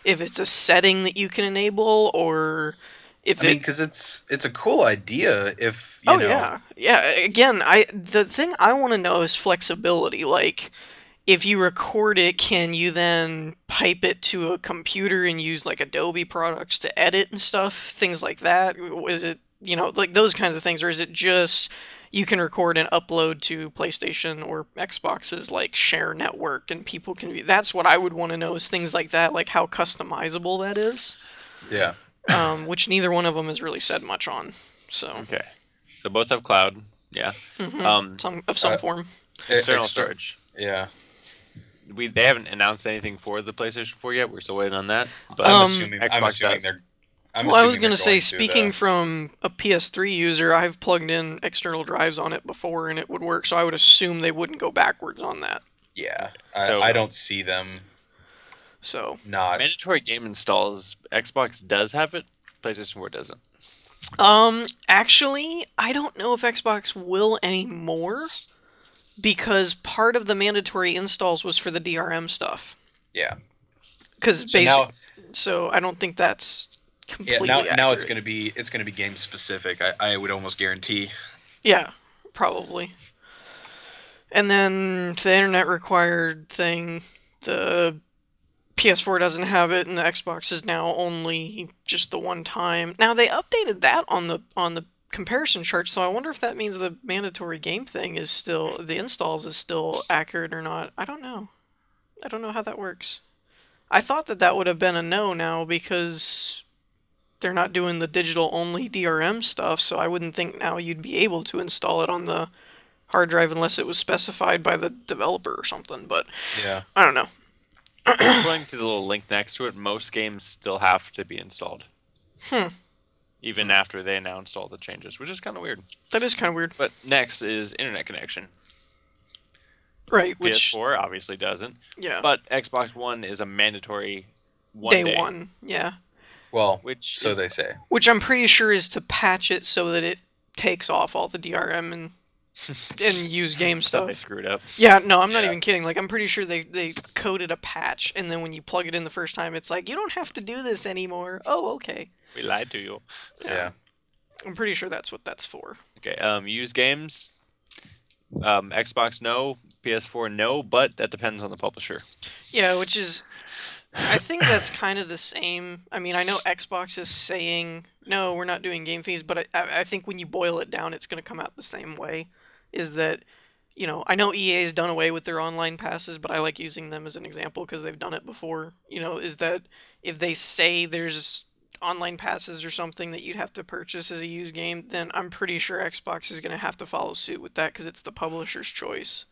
if it's a setting that you can enable or if I mean, because it's a cool idea if you know. yeah. Again, the thing I want to know is flexibility. Like, if you record it, can you then pipe it to a computer and use like Adobe products to edit and stuff, things like that? Is it like those kinds of things, or is it just you can record and upload to PlayStation or Xbox's like share network and people can view? That's what I would want to know is things like that, like how customizable that is. Yeah. Which neither one of them has really said much on. So Okay. So both have cloud. Yeah. some form. External storage. Yeah. They haven't announced anything for the PlayStation 4 yet. We're still waiting on that. But I'm assuming Xbox does. they're. Well, I was going to say, going speaking from a PS3 user, I've plugged in external drives on it before and it would work, so I would assume they wouldn't go backwards on that. Yeah. So- I don't see them So, not. Mandatory game installs. Xbox does have it. PlayStation 4 doesn't. actually, I don't know if Xbox will anymore because part of the mandatory installs was for the DRM stuff. Yeah. Because So now, so I don't think that's completely now accurate. it's gonna be game specific. I would almost guarantee. Yeah, probably. And then the internet required thing, the PS4 doesn't have it, and the Xbox is now only just the one time. Now they updated that on the comparison chart, so I wonder if that means the mandatory game thing is still, the installs is still accurate or not. I don't know. I don't know how that works. I thought that would have been a no now because they're not doing the digital only DRM stuff, so I wouldn't think now you'd be able to install it on the hard drive unless it was specified by the developer or something, but Yeah. I don't know. According to the little link next to it, most games still have to be installed. Even after they announced all the changes, which is kind of weird. That is kind of weird. But next is internet connection. Right, which, PS4 obviously doesn't, yeah, but Xbox One is a mandatory day. one, yeah. Well, Which so is- they say. Which I'm pretty sure is to patch it so that it takes off all the DRM and use game Stuff they stuff. screwed up. Yeah, no, I'm not Yeah. even kidding. Like, I'm pretty sure they coded a patch, and then when you plug it in the first time, it's like, you don't have to do this anymore. Oh, okay. We lied to you. Yeah. I'm pretty sure that's what that's for. Okay. Used games. Xbox no, PS4 no, but that depends on the publisher. Yeah, which is, I think that's kind of the same. I mean, I know Xbox is saying, no, we're not doing game fees, but I think when you boil it down, it's going to come out the same way. Is that, you know, I know EA's done away with their online passes, but I like using them as an example because they've done it before. You know, is that if they say there's online passes or something that you'd have to purchase as a used game, then I'm pretty sure Xbox is going to have to follow suit with that because it's the publisher's choice.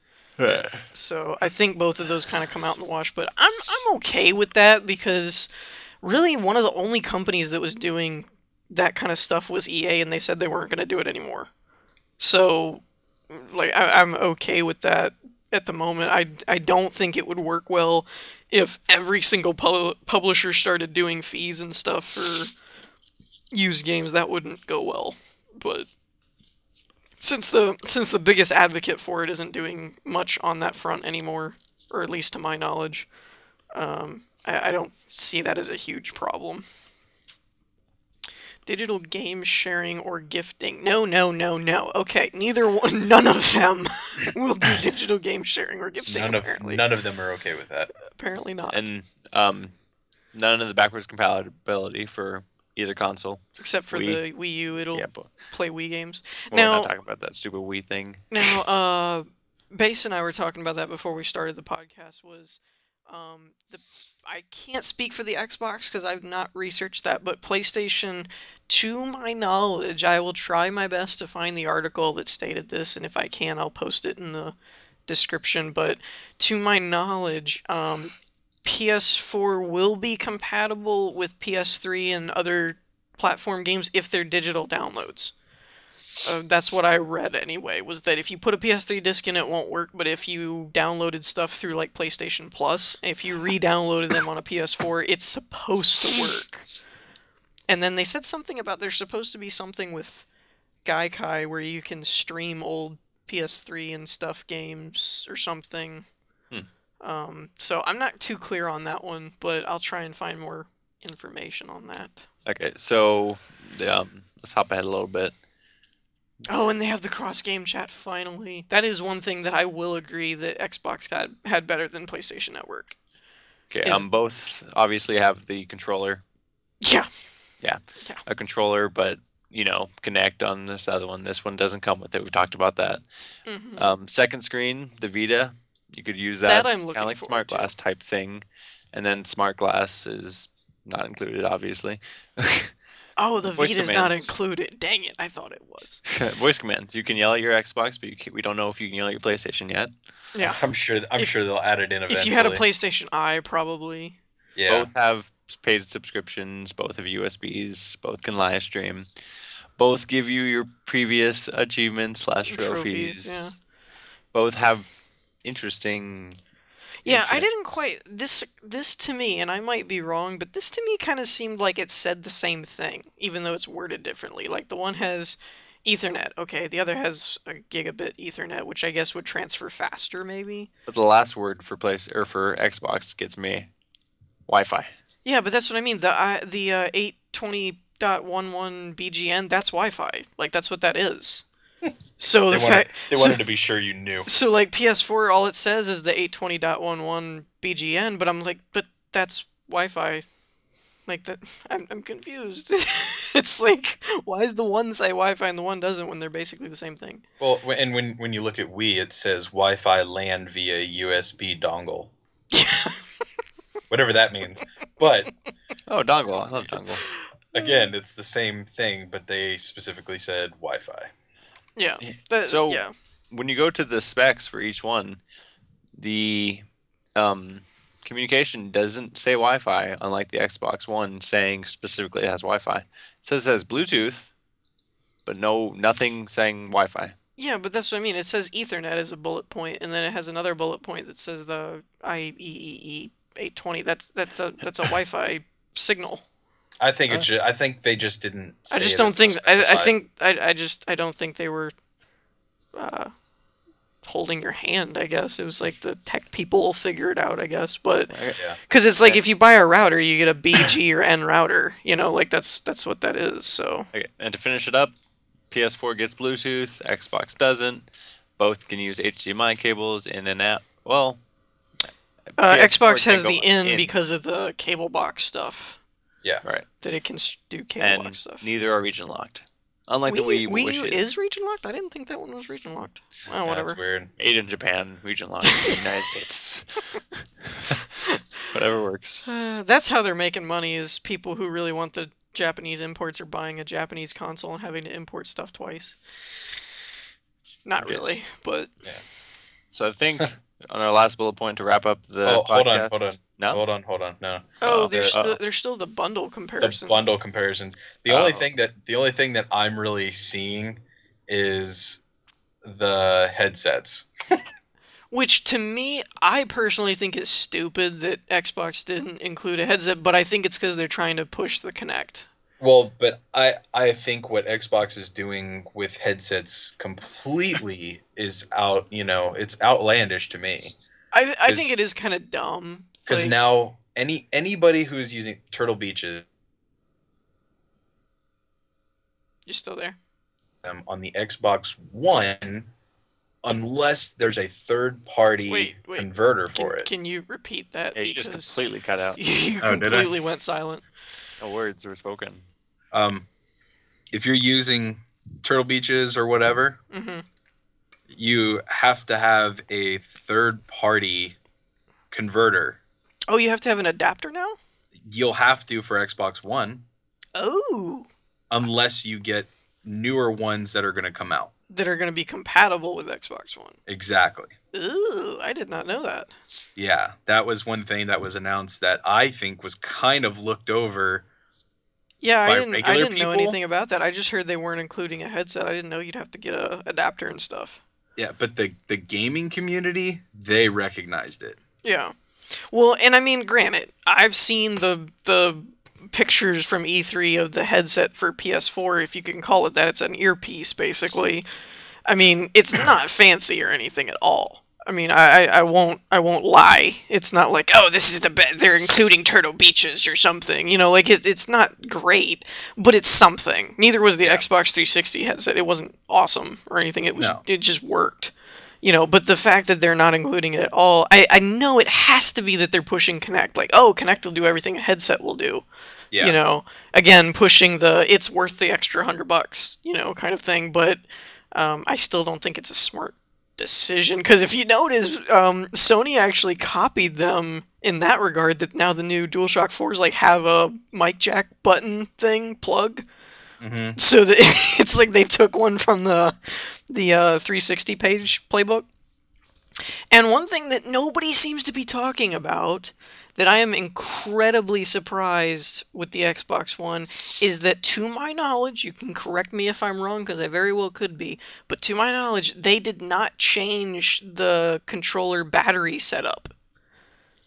So I think both of those kind of come out in the wash, but I'm okay with that because really one of the only companies that was doing that kind of stuff was EA, and they said they weren't going to do it anymore. So, like, I'm okay with that at the moment. I don't think it would work well if every single publisher started doing fees and stuff for used games. That wouldn't go well. But since the biggest advocate for it isn't doing much on that front anymore, or at least to my knowledge, I don't see that as a huge problem. Digital game sharing or gifting? No. Okay, none of them will do digital game sharing or gifting. None of them are okay with that. Apparently not. And none of the backwards compatibility for either console. Except for the Wii U, it'll play Wii games. We're not talking about that stupid Wii thing. Now, Base and I were talking about that before we started the podcast. I can't speak for the Xbox because I've not researched that, but PlayStation, to my knowledge, I will try my best to find the article that stated this, and if I can, I'll post it in the description. But to my knowledge, PS4 will be compatible with PS3 and other platform games if they're digital downloads. That's what I read anyway, was that if you put a PS3 disc in, it won't work, but if you downloaded stuff through like PlayStation Plus, if you re-downloaded them on a PS4, it's supposed to work. And then they said something about there's supposed to be something with Gaikai where you can stream old PS3 and stuff games or something. So I'm not too clear on that one, but I'll try and find more information on that. Okay, so let's hop ahead a little bit. Oh, and they have the cross-game chat, finally. That is one thing that I will agree that Xbox had better than PlayStation Network. Okay, both obviously have the controller. Yeah. A controller, but, you know, Kinect on this other one. This one doesn't come with it. We talked about that. Mm-hmm. Second screen, the Vita, you could use that. I'm looking kind of like Smart Glass type thing. And then Smart Glass is not included, obviously. Oh, the Vita's not included. Dang it, I thought it was. Voice commands. You can yell at your Xbox, but we don't know if you can yell at your PlayStation yet. Yeah, I'm sure they'll add it in eventually. If you had a PlayStation Eye, probably. Yeah. Both have paid subscriptions. Both have USBs. Both can live stream. Both give you your previous achievements / trophies. Yeah. Both have interesting. Yeah, I didn't quite this to me, and I might be wrong, but this to me kind of seemed like it said the same thing, even though it's worded differently. Like the one has Ethernet, okay, the other has a gigabit Ethernet, which I guess would transfer faster, maybe. But the last word for for Xbox gets me, Wi-Fi. Yeah, but that's what I mean. The 820.11 BGN, that's Wi-Fi. Like that's what that is. So they wanted to be sure you knew. So like PS4, all it says is the 820.11 BGN, but I'm like, but that's Wi-Fi. Like that, I'm confused. It's like, why does the one say Wi-Fi and the one doesn't when they're basically the same thing? Well, and when you look at Wii, it says Wi-Fi LAN via USB dongle. Whatever that means. But dongle. I love dongle. Again, it's the same thing, but they specifically said Wi-Fi. Yeah. When you go to the specs for each one, the communication doesn't say Wi-Fi, unlike the Xbox One saying specifically it has Wi-Fi. It says it has Bluetooth, but nothing saying Wi-Fi. Yeah, but that's what I mean. It says Ethernet as a bullet point, and then it has another bullet point that says the IEEE 820. That's a Wi-Fi signal. I think I think they just didn't. I just don't think. I don't think they were holding your hand, I guess. It was like the tech people will figure it out, I guess. But Yeah. because it's like if you buy a router, you get a BG or N router. You know, like that's what that is. So. Okay, and to finish it up, PS4 gets Bluetooth, Xbox doesn't. Both can use HDMI cables in and out. Well, Xbox can has go the in because of the cable box stuff. Yeah. Right. That it can do cable box And stuff. neither are region locked. Unlike the Wii U, Wii which U is region locked? I didn't think that one was region locked. Oh, whatever. That's weird. made in Japan, region locked in the United States. Whatever works. That's how they're making money, is people who really want the Japanese imports are buying a Japanese console and having to import stuff twice. Not really, but... Yeah. So I think on our last bullet point to wrap up the Oh, podcast... hold on. No? No. Oh, there's still the bundle comparisons. The bundle comparisons. The only thing that I'm really seeing is the headsets. Which, to me, I personally think is stupid that Xbox didn't include a headset, but I think it's because they're trying to push the Kinect. Well, but I think what Xbox is doing with headsets completely is it's outlandish to me. I think it is kind of dumb. Because now anybody who's using Turtle Beaches You're still there? on the Xbox One, unless there's a third-party Wait. converter for it. Can you repeat that? Yeah, you just completely cut out. You Oh, did I? completely went silent. No words were spoken. If you're using Turtle Beaches or whatever, Mm-hmm. you have to have a third-party converter. Oh, you have to have an adapter now? You'll have to for Xbox One, Oh. unless you get newer ones that are going to come out. That are going to be compatible with Xbox One. Exactly. Ooh, I did not know that. Yeah, that was one thing that was announced that I think was kind of looked over. Yeah, I By didn't regular know people? anything about that. I just heard they weren't including a headset. I didn't know you'd have to get a adapter and stuff. Yeah, but the gaming community, they recognized it. Yeah. Well, and I mean, granted, I've seen the pictures from E3 of the headset for PS4, if you can call it that. It's an earpiece, basically. I mean, it's not fancy or anything at all. I mean, I won't lie. It's not like, oh, this is the best. They're including Turtle Beaches or something. You know, like it's not great, but it's something. Neither was the Xbox 360 headset. It wasn't awesome or anything. It just worked. You know, but the fact that they're not including it at all, I know it has to be that they're pushing Kinect. Like, oh, Kinect will do everything a headset will do. Yeah. You know, again, pushing the it's worth the extra $100, you know, kind of thing. But I still don't think it's a smart decision, because if you notice, Sony actually copied them in that regard. That now the new DualShock 4s like have a mic jack button thing plug. Mm-hmm. So that it's like they took one from the 360 page playbook. And one thing that nobody seems to be talking about, that I am incredibly surprised with the Xbox One, is that, to my knowledge, you can correct me if I'm wrong, because I very well could be, but to my knowledge, they did not change the controller battery setup.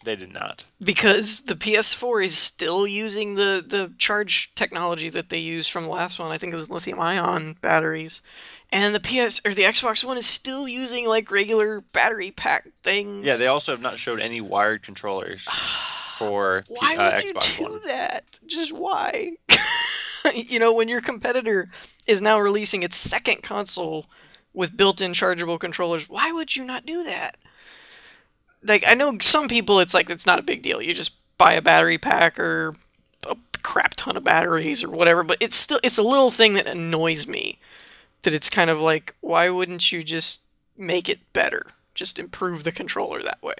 They did not. Because the PS4 is still using the charge technology that they used from the last one. I think it was lithium-ion batteries. And the Xbox One is still using like regular battery pack things. Yeah, they also have not showed any wired controllers for why would Xbox you do One. that? Just why? You know, when your competitor is now releasing its second console with built-in chargeable controllers, why would you not do that? Like, I know some people, it's like, it's not a big deal. You just buy a battery pack or a crap ton of batteries or whatever, but it's a little thing that annoys me. That it's kind of like, why wouldn't you just make it better? Just improve the controller that way.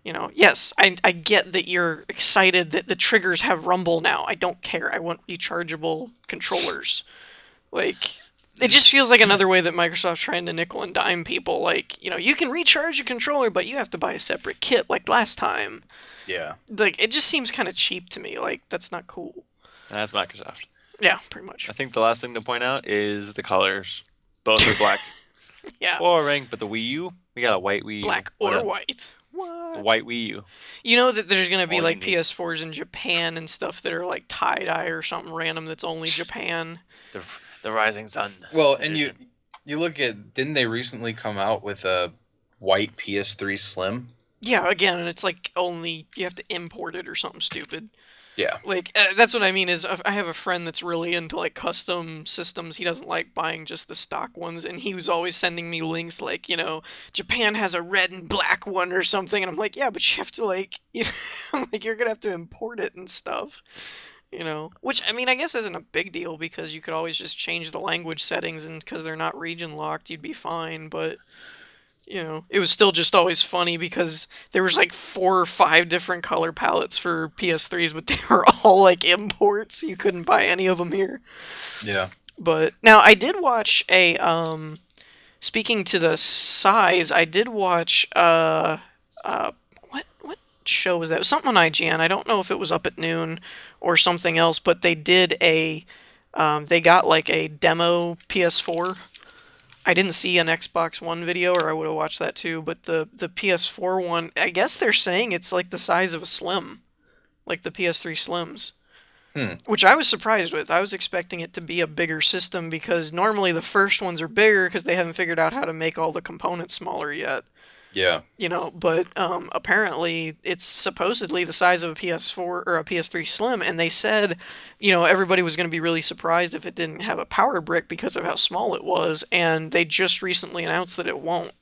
You know, yes, I get that you're excited that the triggers have rumble now. I don't care. I want rechargeable controllers. Like, it just feels like another way that Microsoft's trying to nickel and dime people. Like, you know, you can recharge your controller, but you have to buy a separate kit like last time. Yeah. Like, it just seems kind of cheap to me. Like, that's not cool. And that's Microsoft. Yeah, pretty much. I think the last thing to point out is the colors. Both are black. Yeah. Boring, but the Wii U, we got a white Wii U. Black or white. What? The white Wii U. You know that there's going to be All like unique. PS4s in Japan and stuff that are like tie-dye or something random that's only Japan. The rising sun. Well, It and isn't. You look at, didn't they recently come out with a white PS3 Slim? Yeah, again, and it's like only you have to import it or something stupid. Yeah. Like that's what I mean is I have a friend that's really into like custom systems. He doesn't like buying just the stock ones, and he was always sending me links like, Japan has a red and black one or something, and I'm like, yeah, but you have to like, I'm like, you're gonna have to import it and stuff. Which I mean, I guess isn't a big deal because you could always just change the language settings, and because they're not region locked, you'd be fine. But it was still just always funny because there was like 4 or 5 different color palettes for PS3s, but they were all like imports. You couldn't buy any of them here. Yeah. But now I did watch speaking to the size, I did watch what show was that? It was something on IGN. I don't know if it was Up at Noon or something else, but they did they got like a demo PS4. I didn't see an Xbox One video, or I would have watched that too, but the PS4 one, I guess they're saying it's like the size of a Slim, like the PS3 Slims, which I was surprised with. I was expecting it to be a bigger system because normally the first ones are bigger because they haven't figured out how to make all the components smaller yet. Yeah. But apparently it's supposedly the size of a PS4 or a PS3 Slim, and they said, everybody was going to be really surprised if it didn't have a power brick because of how small it was, and they just recently announced that it won't.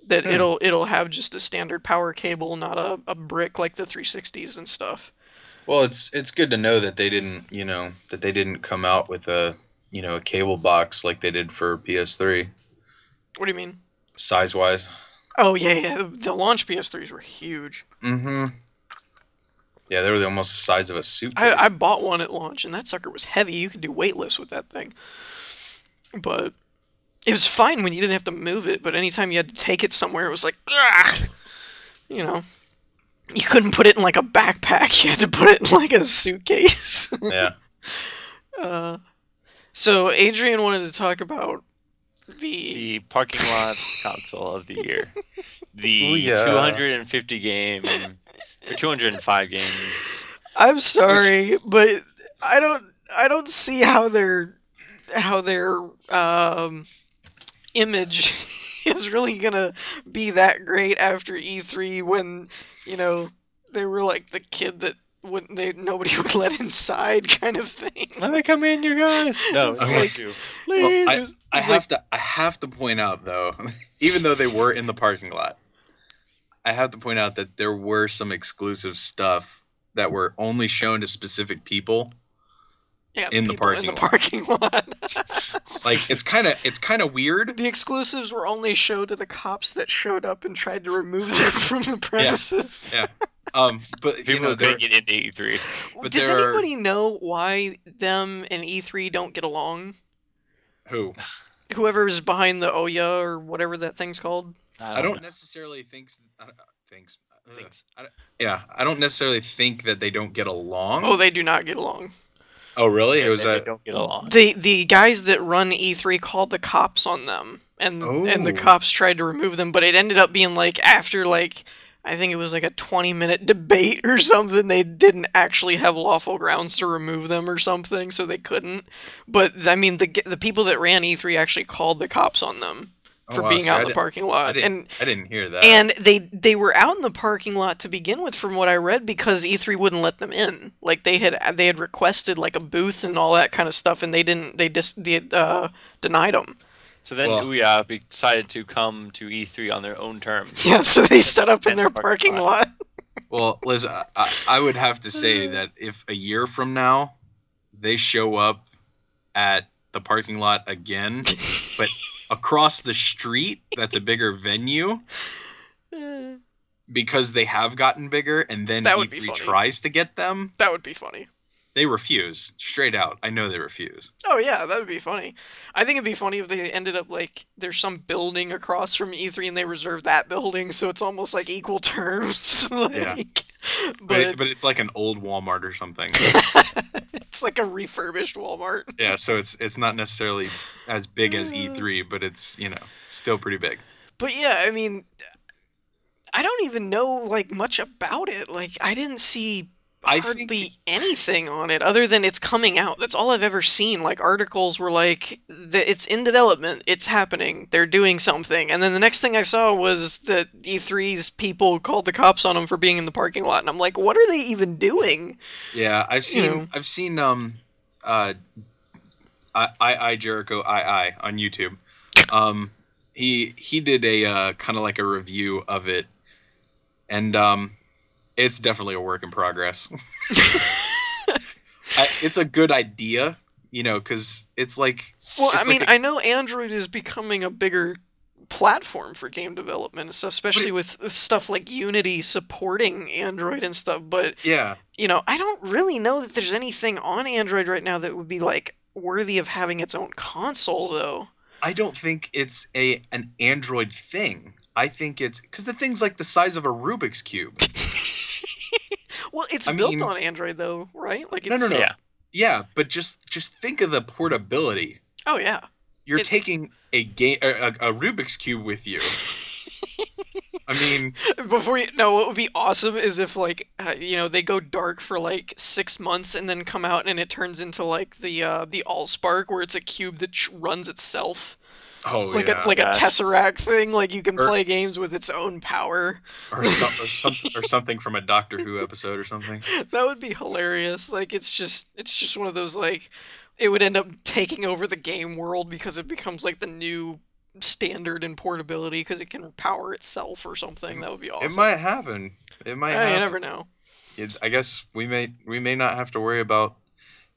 That it'll have just a standard power cable, not a brick like the 360s and stuff. Well, it's good to know that they didn't come out with a cable box like they did for PS3. What do you mean? Size-wise. Oh, yeah. The launch PS3s were huge. Mm-hmm. Yeah, they were almost the size of a suitcase. I bought one at launch, and that sucker was heavy. You could do weightlifts with that thing. But it was fine when you didn't have to move it, but anytime you had to take it somewhere, it was like, ugh! You couldn't put it in like a backpack. You had to put it in like a suitcase. Yeah. So Adrian wanted to talk about the parking lot console of the year. The Ooh, yeah. 250 game or 205 games. I'm sorry, but I don't see how their image is really gonna be that great after E3 when they were like the kid that nobody would let inside kind of thing. Let me come in, you guys. No, It's I like- want you. Well, Please. I have to point out though, even though they were in the parking lot, I have to point out that there were some exclusive stuff that were only shown to specific people. Yeah, in the people in the parking parking lot. Like it's kind of weird. The exclusives were only shown to the cops that showed up and tried to remove them from the premises. Yeah. But People there, couldn't get into E3. but Does there are- anybody know why them and E3 don't get along? who Whoever's behind the Oya or whatever that thing's called. I don't necessarily think thinks. I don't necessarily think that they don't get along. Oh, they do not get along. Oh, really? It was they a don't get along. The guys that run E3 called the cops on them, and the Oh. cops tried to remove them, but it ended up being like after like I think it was like a 20-minute debate or something. They didn't actually have lawful grounds to remove them or something, so they couldn't. But I mean, the people that ran E3 actually called the cops on them for wow, being see, out I in the didn't- parking lot. I didn't hear that. And they were out in the parking lot to begin with, from what I read, because E3 wouldn't let them in. Like they had requested like a booth and all that kind of stuff, and they denied them. So then Well- Ouya decided to come to E3 on their own terms. Yeah, so they set up in And their the parking parking lot. Well, Liz, I would have to say that if a year from now they show up at the parking lot again, but across the street, that's a bigger venue, because they have gotten bigger, and then That would be E3 funny. tries to get them, That would be funny. they refuse. Straight out. I know they refuse. Oh yeah, that would be funny. I think it'd be funny if they ended up like there's some building across from E3 and they reserve that building, so it's almost like equal terms. Yeah. But But it's like an old Walmart or something. it's like a refurbished Walmart. Yeah, so it's not necessarily as big as E3, but it's, still pretty big. But yeah, I mean, I don't even know like much about it. Like I didn't see hardly anything on it other than it's coming out. That's all I've ever seen. Like, articles were like, it's in development, it's happening, they're doing something. And then the next thing I saw was that E3's people called the cops on them for being in the parking lot. And I'm like, what are they even doing? Yeah, I've seen Jericho I on YouTube. He did a kind of like a review of it, and it's definitely a work in progress. It's a good idea, because it's like. Well, I mean, I know Android is becoming a bigger platform for game development and stuff, especially with stuff like Unity supporting Android and stuff. But yeah, I don't really know that there's anything on Android right now that would be like worthy of having its own console, though. I don't think it's an Android thing. I think it's because the thing's like the size of a Rubik's Cube. Well, it's built on Android, though, right? Like, no. Yeah, but just think of the portability. Oh yeah, you're taking a Rubik's Cube with you. I mean, what would be awesome is if, like, they go dark for like 6 months and then come out and it turns into like the Allspark, where it's a cube that runs itself. Oh, like yeah. a Tesseract thing, like you can play games with its own power. Or something from a Doctor Who episode or something. That would be hilarious. Like, it's just one of those, like, it would end up taking over the game world because it becomes like the new standard in portability because it can power itself or something. That would be awesome. It might happen. It might happen. You never know. I guess we may not have to worry about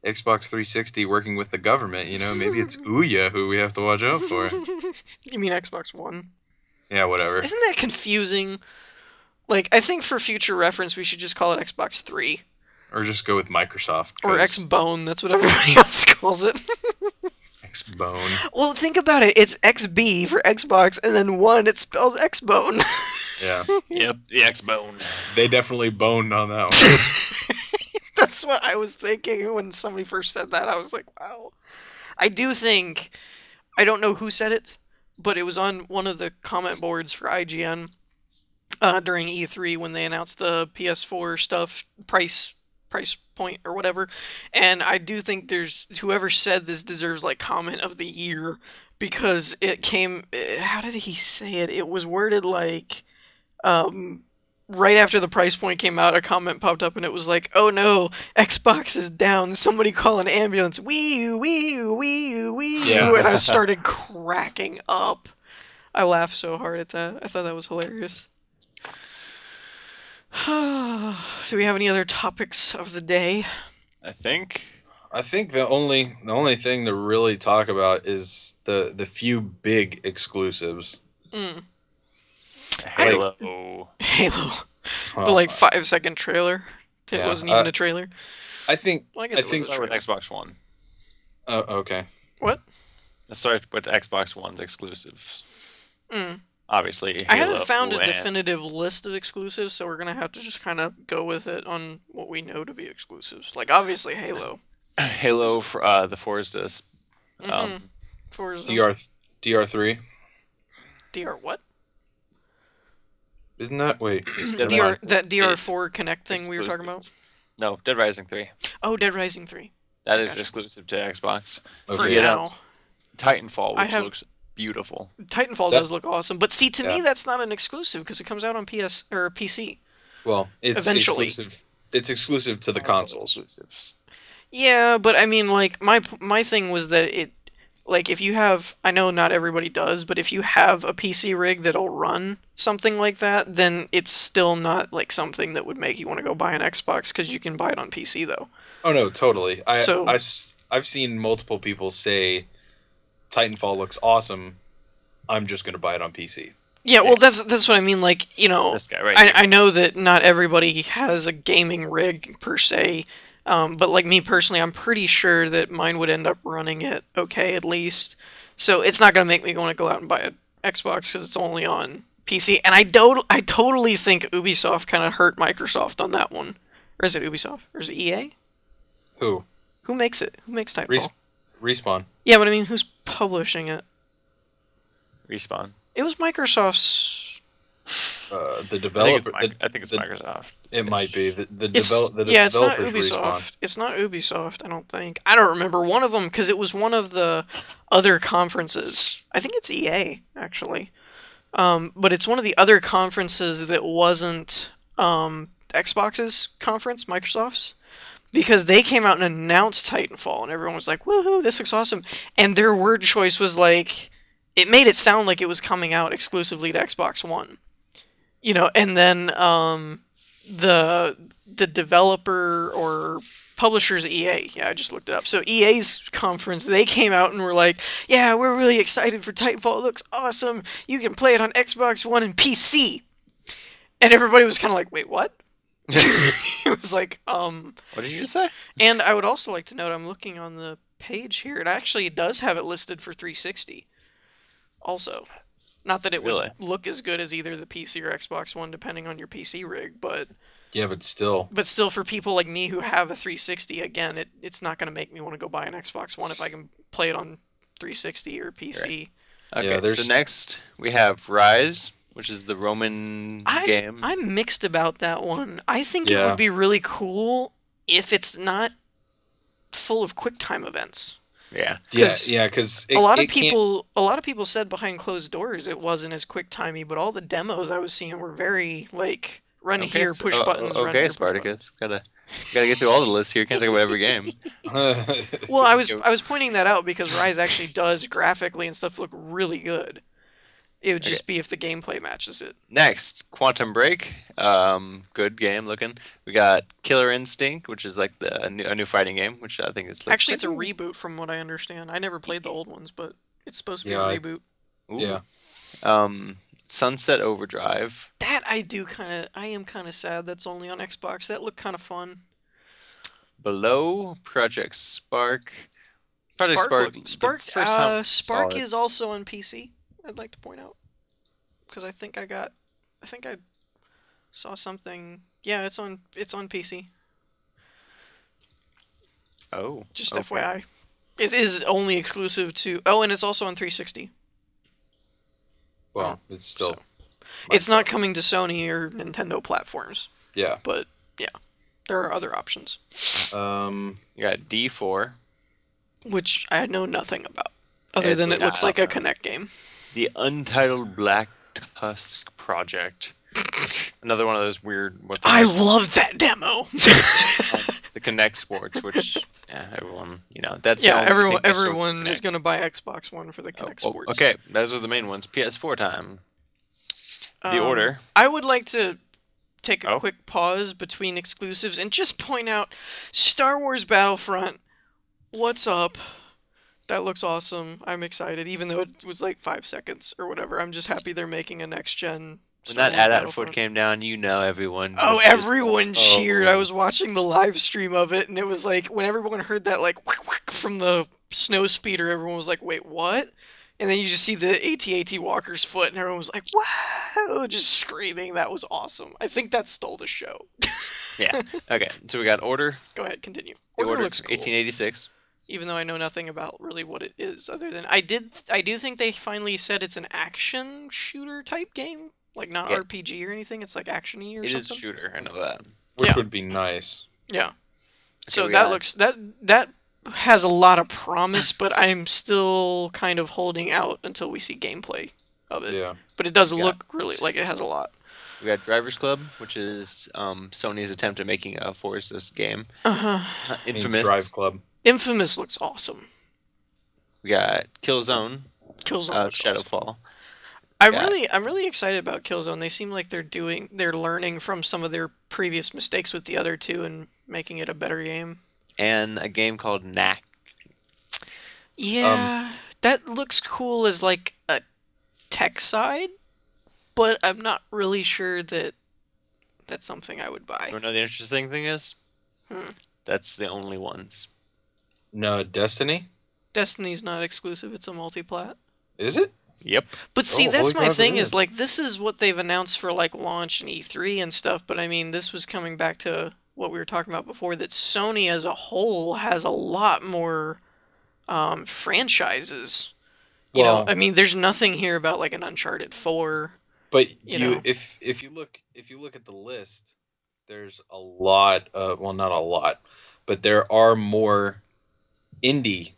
Xbox 360 working with the government, maybe it's Ouya who we have to watch out for. You mean Xbox One? Yeah, whatever. Isn't that confusing? Like, I think for future reference, we should just call it Xbox 3. Or just go with Microsoft. Or Xbone, that's what everybody else calls it. Xbone. Well, think about it. It's XB for Xbox, and then 1, it spells Xbone. Yeah. Yep, the Xbone. They definitely boned on that one. That's what I was thinking when somebody first said that. I was like, wow. I do think, I don't know who said it, but it was on one of the comment boards for IGN during E3 when they announced the PS4 stuff, price point or whatever. And I do think whoever said this deserves like comment of the year, because it came, how did he say it? It was worded like, right after the price point came out, a comment popped up and it was like, oh no, Xbox is down, somebody call an ambulance, Wii U, Wii U, Wii U, Wii U, Yeah. and I started cracking up. I laughed so hard at that. I thought that was hilarious. Do we have any other topics of the day? I think the only thing to really talk about is the few big exclusives. Halo. The like 5-second trailer. It wasn't even a trailer. I think. Well, I guess Let's start with Xbox One. Oh, okay. What? Let's start with Xbox One's exclusives. Obviously, I Halo haven't found a and- definitive list of exclusives, so we're gonna have to just kind of go with it on what we know to be exclusives. Like, obviously, Halo. Halo for the Forza. Forza. DR3. DR what? Isn't that That DR4 Connect thing we were talking about? No, Dead Rising 3. Oh, Dead Rising 3. That is exclusive to Xbox. For Okay. now. Titanfall, which looks beautiful. Titanfall does look awesome, but see, to me, that's not an exclusive because it comes out on PS or PC. Well, it's Eventually. exclusive. It's exclusive to the consoles. Exclusives. Yeah, but I mean, like, my thing was that it, like, if you have, I know not everybody does, but if you have a PC rig that'll run something like that, then it's still not, like, something that would make you want to go buy an Xbox, because you can buy it on PC, though. Oh, no, totally. I've seen multiple people say, Titanfall looks awesome, I'm just going to buy it on PC. Yeah, well, that's what I mean, like, This guy right here. I know that not everybody has a gaming rig, per se, but, like, me personally, I'm pretty sure that mine would end up running it okay, at least. So it's not going to make me want to go out and buy an Xbox because it's only on PC. And I totally think Ubisoft kind of hurt Microsoft on that one. Or is it Ubisoft? Or is it EA? Who? Who makes it? Who makes Titanfall? Respawn. Yeah, but I mean, who's publishing it? Respawn. It was Microsoft's... The developer. I think it's Microsoft. It might be the It's it's not developers Ubisoft. Respawn. It's not Ubisoft. I don't think. I don't remember one of them because it was one of the other conferences. I think it's EA actually, but it's one of the other conferences that wasn't Xbox's conference, Microsoft's, because they came out and announced Titanfall, and everyone was like, "Woohoo! This looks awesome!" And their word choice was like, it made it sound like it was coming out exclusively to Xbox One. You know, and then the developer or publishers EA, yeah, I just looked it up. So EA's conference, they came out and were like, "Yeah, we're really excited for Titanfall. It looks awesome. You can play it on Xbox One and PC." And everybody was kind of like, "Wait, what?" It was like, What did you just say? And I would also like to note, I'm looking on the page here. It actually does have it listed for 360. Also. Not that it would look as good as either the PC or Xbox One, depending on your PC rig, but Yeah, but still. But still, for people like me who have a 360, again, it's not going to make me want to go buy an Xbox One if I can play it on 360 or PC. Right. Okay, so next we have Rise, which is the Roman game. I'm mixed about that one. I think it would be really cool if it's not full of QuickTime events. Yeah, because a lot of people said behind closed doors it wasn't as quick-timey, but all the demos I was seeing were very like run here, push buttons. Okay, run here, Spartacus, gotta get through all the lists here. Can't talk about every game. Well, I was pointing that out because Rise actually does graphically and stuff look really good. It would just be if the gameplay matches it. Next, Quantum Break. Good game looking. We got Killer Instinct, which is like a new fighting game, which I think is actually it's a reboot from what I understand. I never played the old ones, but it's supposed to be a reboot. Ooh. Yeah. Sunset Overdrive. That I am kind of sad that's only on Xbox. That looked kind of fun. Below, Project Spark. Spark is also on PC. I'd like to point out, because I think I saw something. Yeah, it's on PC. Oh, just FYI, it is only exclusive to. Oh, and it's also on 360. Well, it's still. So, it's not coming to Sony or Nintendo platforms. Yeah, but yeah, there are other options. You got D4, which I know nothing about, other than it looks like a Kinect game. The Untitled Black Tusk Project. Another one of those weird. I love that demo. The Kinect Sports, which everyone, that's everyone is going to buy Xbox One for the Kinect Sports. Okay, those are the main ones. PS4 time. The Order. I would like to take a quick pause between exclusives and just point out Star Wars Battlefront. What's up? That looks awesome. I'm excited, even though it was like 5 seconds or whatever. I'm just happy they're making a next-gen When that ad foot came down, everyone. Oh, everyone cheered. I was watching the live stream of it, and it was like, when everyone heard that, like, from the snow speeder, everyone was like, wait, what? And then you just see the AT-AT Walker's foot, and everyone was like, wow, just screaming. That was awesome. I think that stole the show. Yeah. Okay, so we got Order. Go ahead, continue. Order looks cool. 1886. Even though I know nothing about really what it is, other than I do think they finally said it's an action shooter type game, like not RPG or anything. It's like action-y or something. It is a shooter. I know that. Which would be nice. Yeah. So that has a lot of promise, but I'm still kind of holding out until we see gameplay of it. Yeah. But it does look really like it has a lot. We got Drivers Club, which is Sony's attempt at making a Forza game. Infamous. Drive Club. Infamous looks awesome. We got Killzone. Shadowfall. Shadowfall. I'm really excited about Killzone. They seem like they're learning from some of their previous mistakes with the other two and making it a better game. And a game called Knack. Yeah, that looks cool as like a tech side, but I'm not really sure that that's something I would buy. You know the interesting thing is? That's the only ones. No, Destiny? Destiny's not exclusive, it's a multi-plat. Is it? Yep. But see, that's my thing is, like, this is what they've announced for, like, launch and E3 and stuff, but I mean, this was coming back to what we were talking about before, that Sony as a whole has a lot more franchises. You know, I mean, there's nothing here about, like, an Uncharted 4 But You know. if you look at the list, there's a lot of, well, not a lot, but there are more indie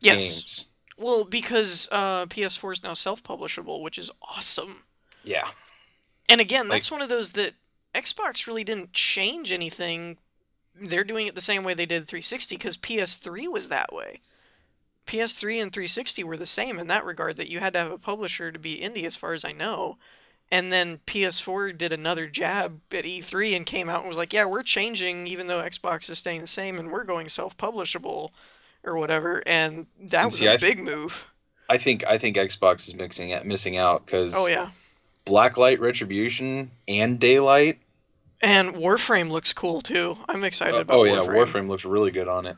games. Well, because PS4 is now self-publishable, which is awesome. Yeah. And again, that's one of those that Xbox really didn't change anything. They're doing it the same way they did 360 because PS3 was that way. PS3 and 360 were the same in that regard, that you had to have a publisher to be indie, as far as I know. And then PS4 did another jab at E3 and came out and was like, yeah, we're changing, even though Xbox is staying the same, and we're going self-publishable or whatever. And that was a big move. I think Xbox is missing out because yeah, Blacklight Retribution and Daylight. And Warframe looks cool too. I'm excited about Warframe. Warframe looks really good on it.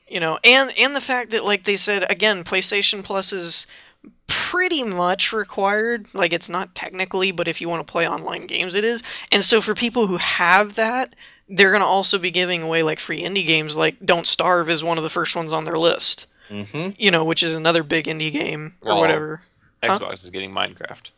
You know, and the fact that, like they said, again, PlayStation Plus is pretty much required. Like, it's not technically, but if you want to play online games, it is. And so for people who have that, they're going to also be giving away, like, free indie games. Like, Don't Starve is one of the first ones on their list. Mm-hmm. You know, which is another big indie game or whatever. Xbox is getting Minecraft.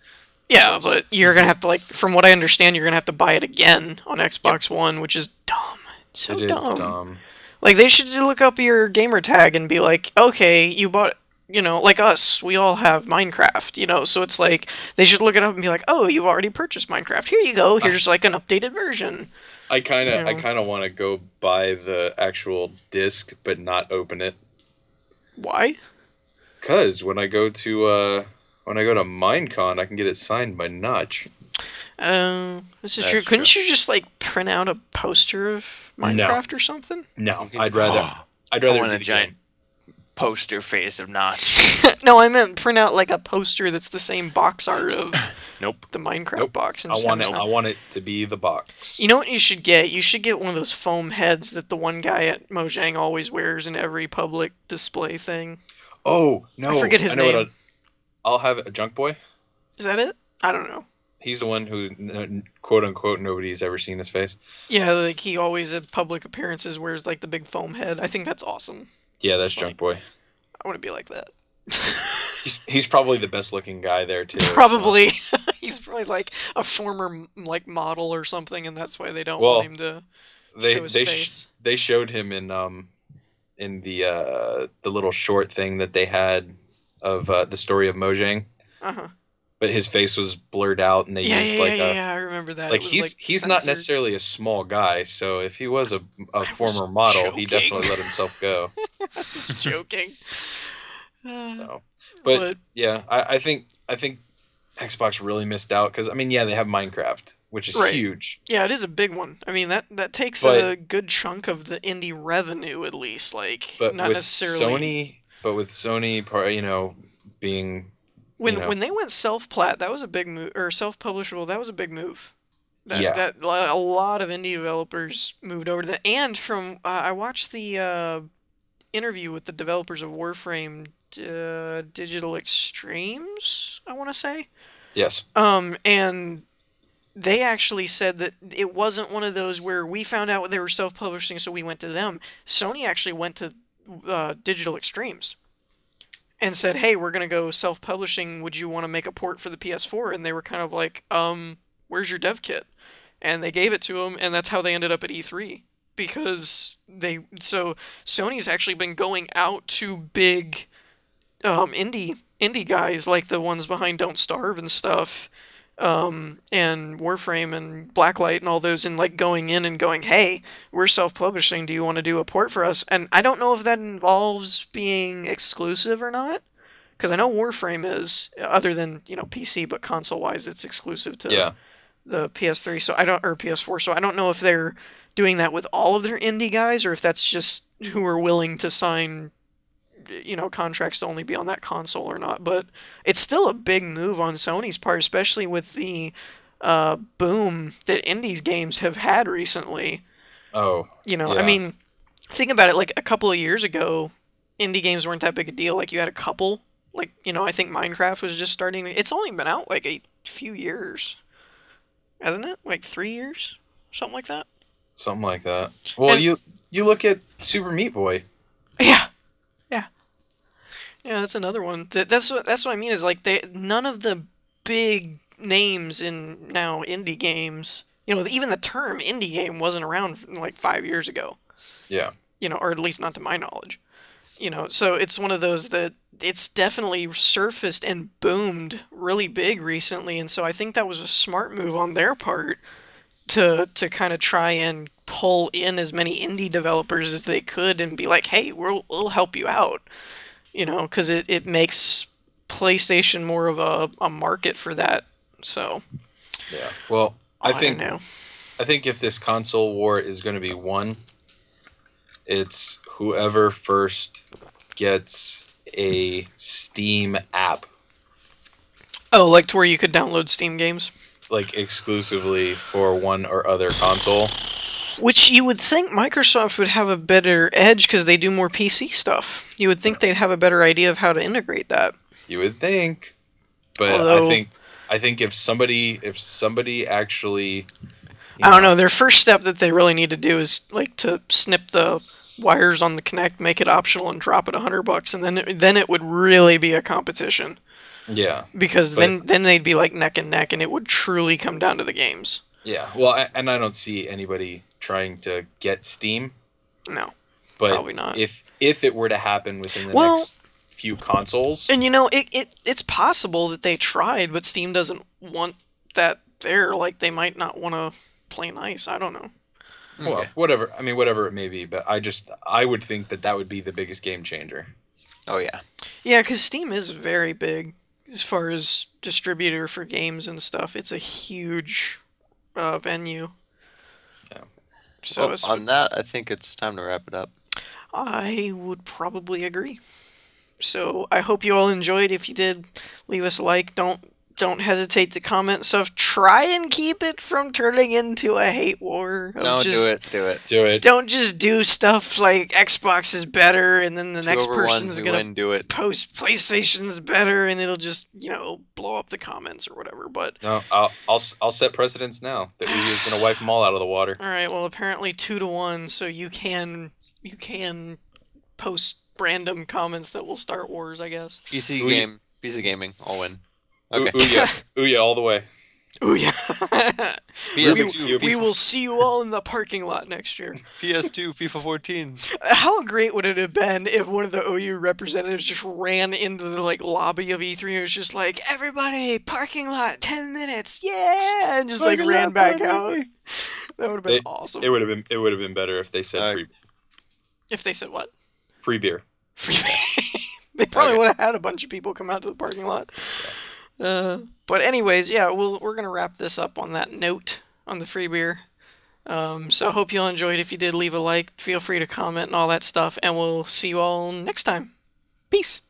Yeah, but you're going to have to, like, from what I understand, you're going to have to buy it again on Xbox One, which is dumb. It's so dumb. It is dumb. Like, they should look up your gamer tag and be like, okay, you bought, you know, like us, we all have Minecraft, you know, so it's like, they should look it up and be like, oh, you've already purchased Minecraft, here you go, here's like an updated version. I kind of want to go buy the actual disc, but not open it. Why? Because when I go to Minecon, I can get it signed by Notch. This is true. Couldn't you just, like, print out a poster of Minecraft or something? No, I'd rather want a giant poster face of Notch. No, I meant print out, like, a poster that's the same box art of Nope. the Minecraft box. And I want it to be the box. You know what you should get? You should get one of those foam heads that the one guy at Mojang always wears in every public display thing. Oh, no. I forget his name. I'll have a Junk Boy. Is that it? I don't know. He's the one who, quote unquote, nobody's ever seen his face. Yeah, like he always at public appearances wears like the big foam head. I think that's awesome. Yeah, that's Junk Boy. I want to be like that. he's probably the best looking guy there too. Probably. So. He's probably like a former like model or something, and that's why they don't want him to show his face. They showed him in the little short thing that they had of the story of Mojang. Uh-huh. But his face was blurred out, and they used I remember that. Like he's not necessarily a small guy, so if he was a former model, he definitely let himself go. I was joking. No. But yeah, I think Xbox really missed out because I mean, yeah, they have Minecraft, which is huge. Yeah, it is a big one. I mean, that takes a good chunk of the indie revenue at least. Like, but not with necessarily. Sony, you know, being when they went self-plat, that was a big move, or self-publishable. That was a big move. That a lot of indie developers moved over to that. And from I watched the interview with the developers of Warframe, Digital Extremes, I want to say. Yes. And they actually said that it wasn't one of those where we found out they were self-publishing, so we went to them. Sony actually went to Digital Extremes and said, hey, we're going to go self-publishing. Would you want to make a port for the PS4? And they were kind of like, where's your dev kit? And they gave it to them, and that's how they ended up at E3. Because Sony's actually been going out to big indie guys, like the ones behind Don't Starve and stuff, and Warframe and Blacklight and all those, and like going in and going, hey, we're self-publishing, do you want to do a port for us? And I don't know if that involves being exclusive or not, because I know Warframe is, other than, you know, PC, but console-wise it's exclusive to the PS3, or PS4, so I don't know if they're doing that with all of their indie guys, or if that's just who are willing to sign, you know, contracts to only be on that console or not. But it's still a big move on Sony's part, especially with the boom that indie games have had recently. Oh, you know, I mean, think about it. Like a couple of years ago, indie games weren't that big a deal. Like you had a couple. Like, you know, I think Minecraft was just starting. It's only been out like a few years, hasn't it? Like 3 years, something like that. Something like that. Well, and you look at Super Meat Boy. Yeah. Yeah, that's another one. That's what I mean is like none of the big names in now indie games. You know, even the term indie game wasn't around like 5 years ago. Yeah. You know, or at least not to my knowledge. You know, so it's one of those that it's definitely surfaced and boomed really big recently, and so I think that was a smart move on their part to kind of try and pull in as many indie developers as they could and be like, hey, we'll help you out. You know, because it makes PlayStation more of a market for that. So Yeah. Well, I don't know. I think if this console war is going to be won, it's whoever first gets a Steam app, Oh, like to where you could download Steam games? like exclusively for one or other console. Which you would think Microsoft would have a better edge because they do more PC stuff. You would think they'd have a better idea of how to integrate that. You would think, but Although- I think if somebody actually, I don't know. Their first step that they really need to do is like to snip the wires on the Kinect, make it optional, and drop it $100, and then it would really be a competition. Yeah. Because But- then they'd be like neck and neck, and it would truly come down to the games. Yeah. Well, and I don't see anybody trying to get Steam, No, but probably not. if it were to happen within the Well- next few consoles, And you know, it's possible that they tried, but Steam doesn't want that there. Like they might not want to play nice. I don't know. well, whatever. I mean, whatever it may be, but I would think that would be the biggest game changer. Oh yeah. Yeah, because Steam is very big as far as distributor for games and stuff. It's a huge venue. Yeah. So Well, on that, I think it's time to wrap it up. I would probably agree. So I hope you all enjoyed. If you did, leave us a like. Don't hesitate to comment and stuff. Try and keep it from turning into a hate war. of No, just- do it. Do it. Don't just do stuff like Xbox is better, and then the next Whoever won, person's who gonna win, do it. post PlayStation's better, and it'll just blow up the comments or whatever. But No, I'll set precedents now that Uzi is gonna wipe them all out of the water. all right, well apparently 2-1, so you can post random comments that will start wars, I guess. PC gaming, I'll win. Okay. Ooh yeah, all the way. Ooh yeah. PS2, we will see you all in the parking lot next year. PS2, FIFA 14. How great would it have been if one of the OU representatives just ran into the lobby of E3 and was just like, everybody, parking lot, 10 minutes, yeah, and just ran back out. That would have been awesome. It would have been better if they said free If they said what? free beer. They probably would have had a bunch of people come out to the parking lot. But anyways, yeah, we're gonna wrap this up on that note on the free beer. So I hope you all enjoyed. If you did, leave a like. Feel free to comment and all that stuff, and we'll see you all next time. Peace.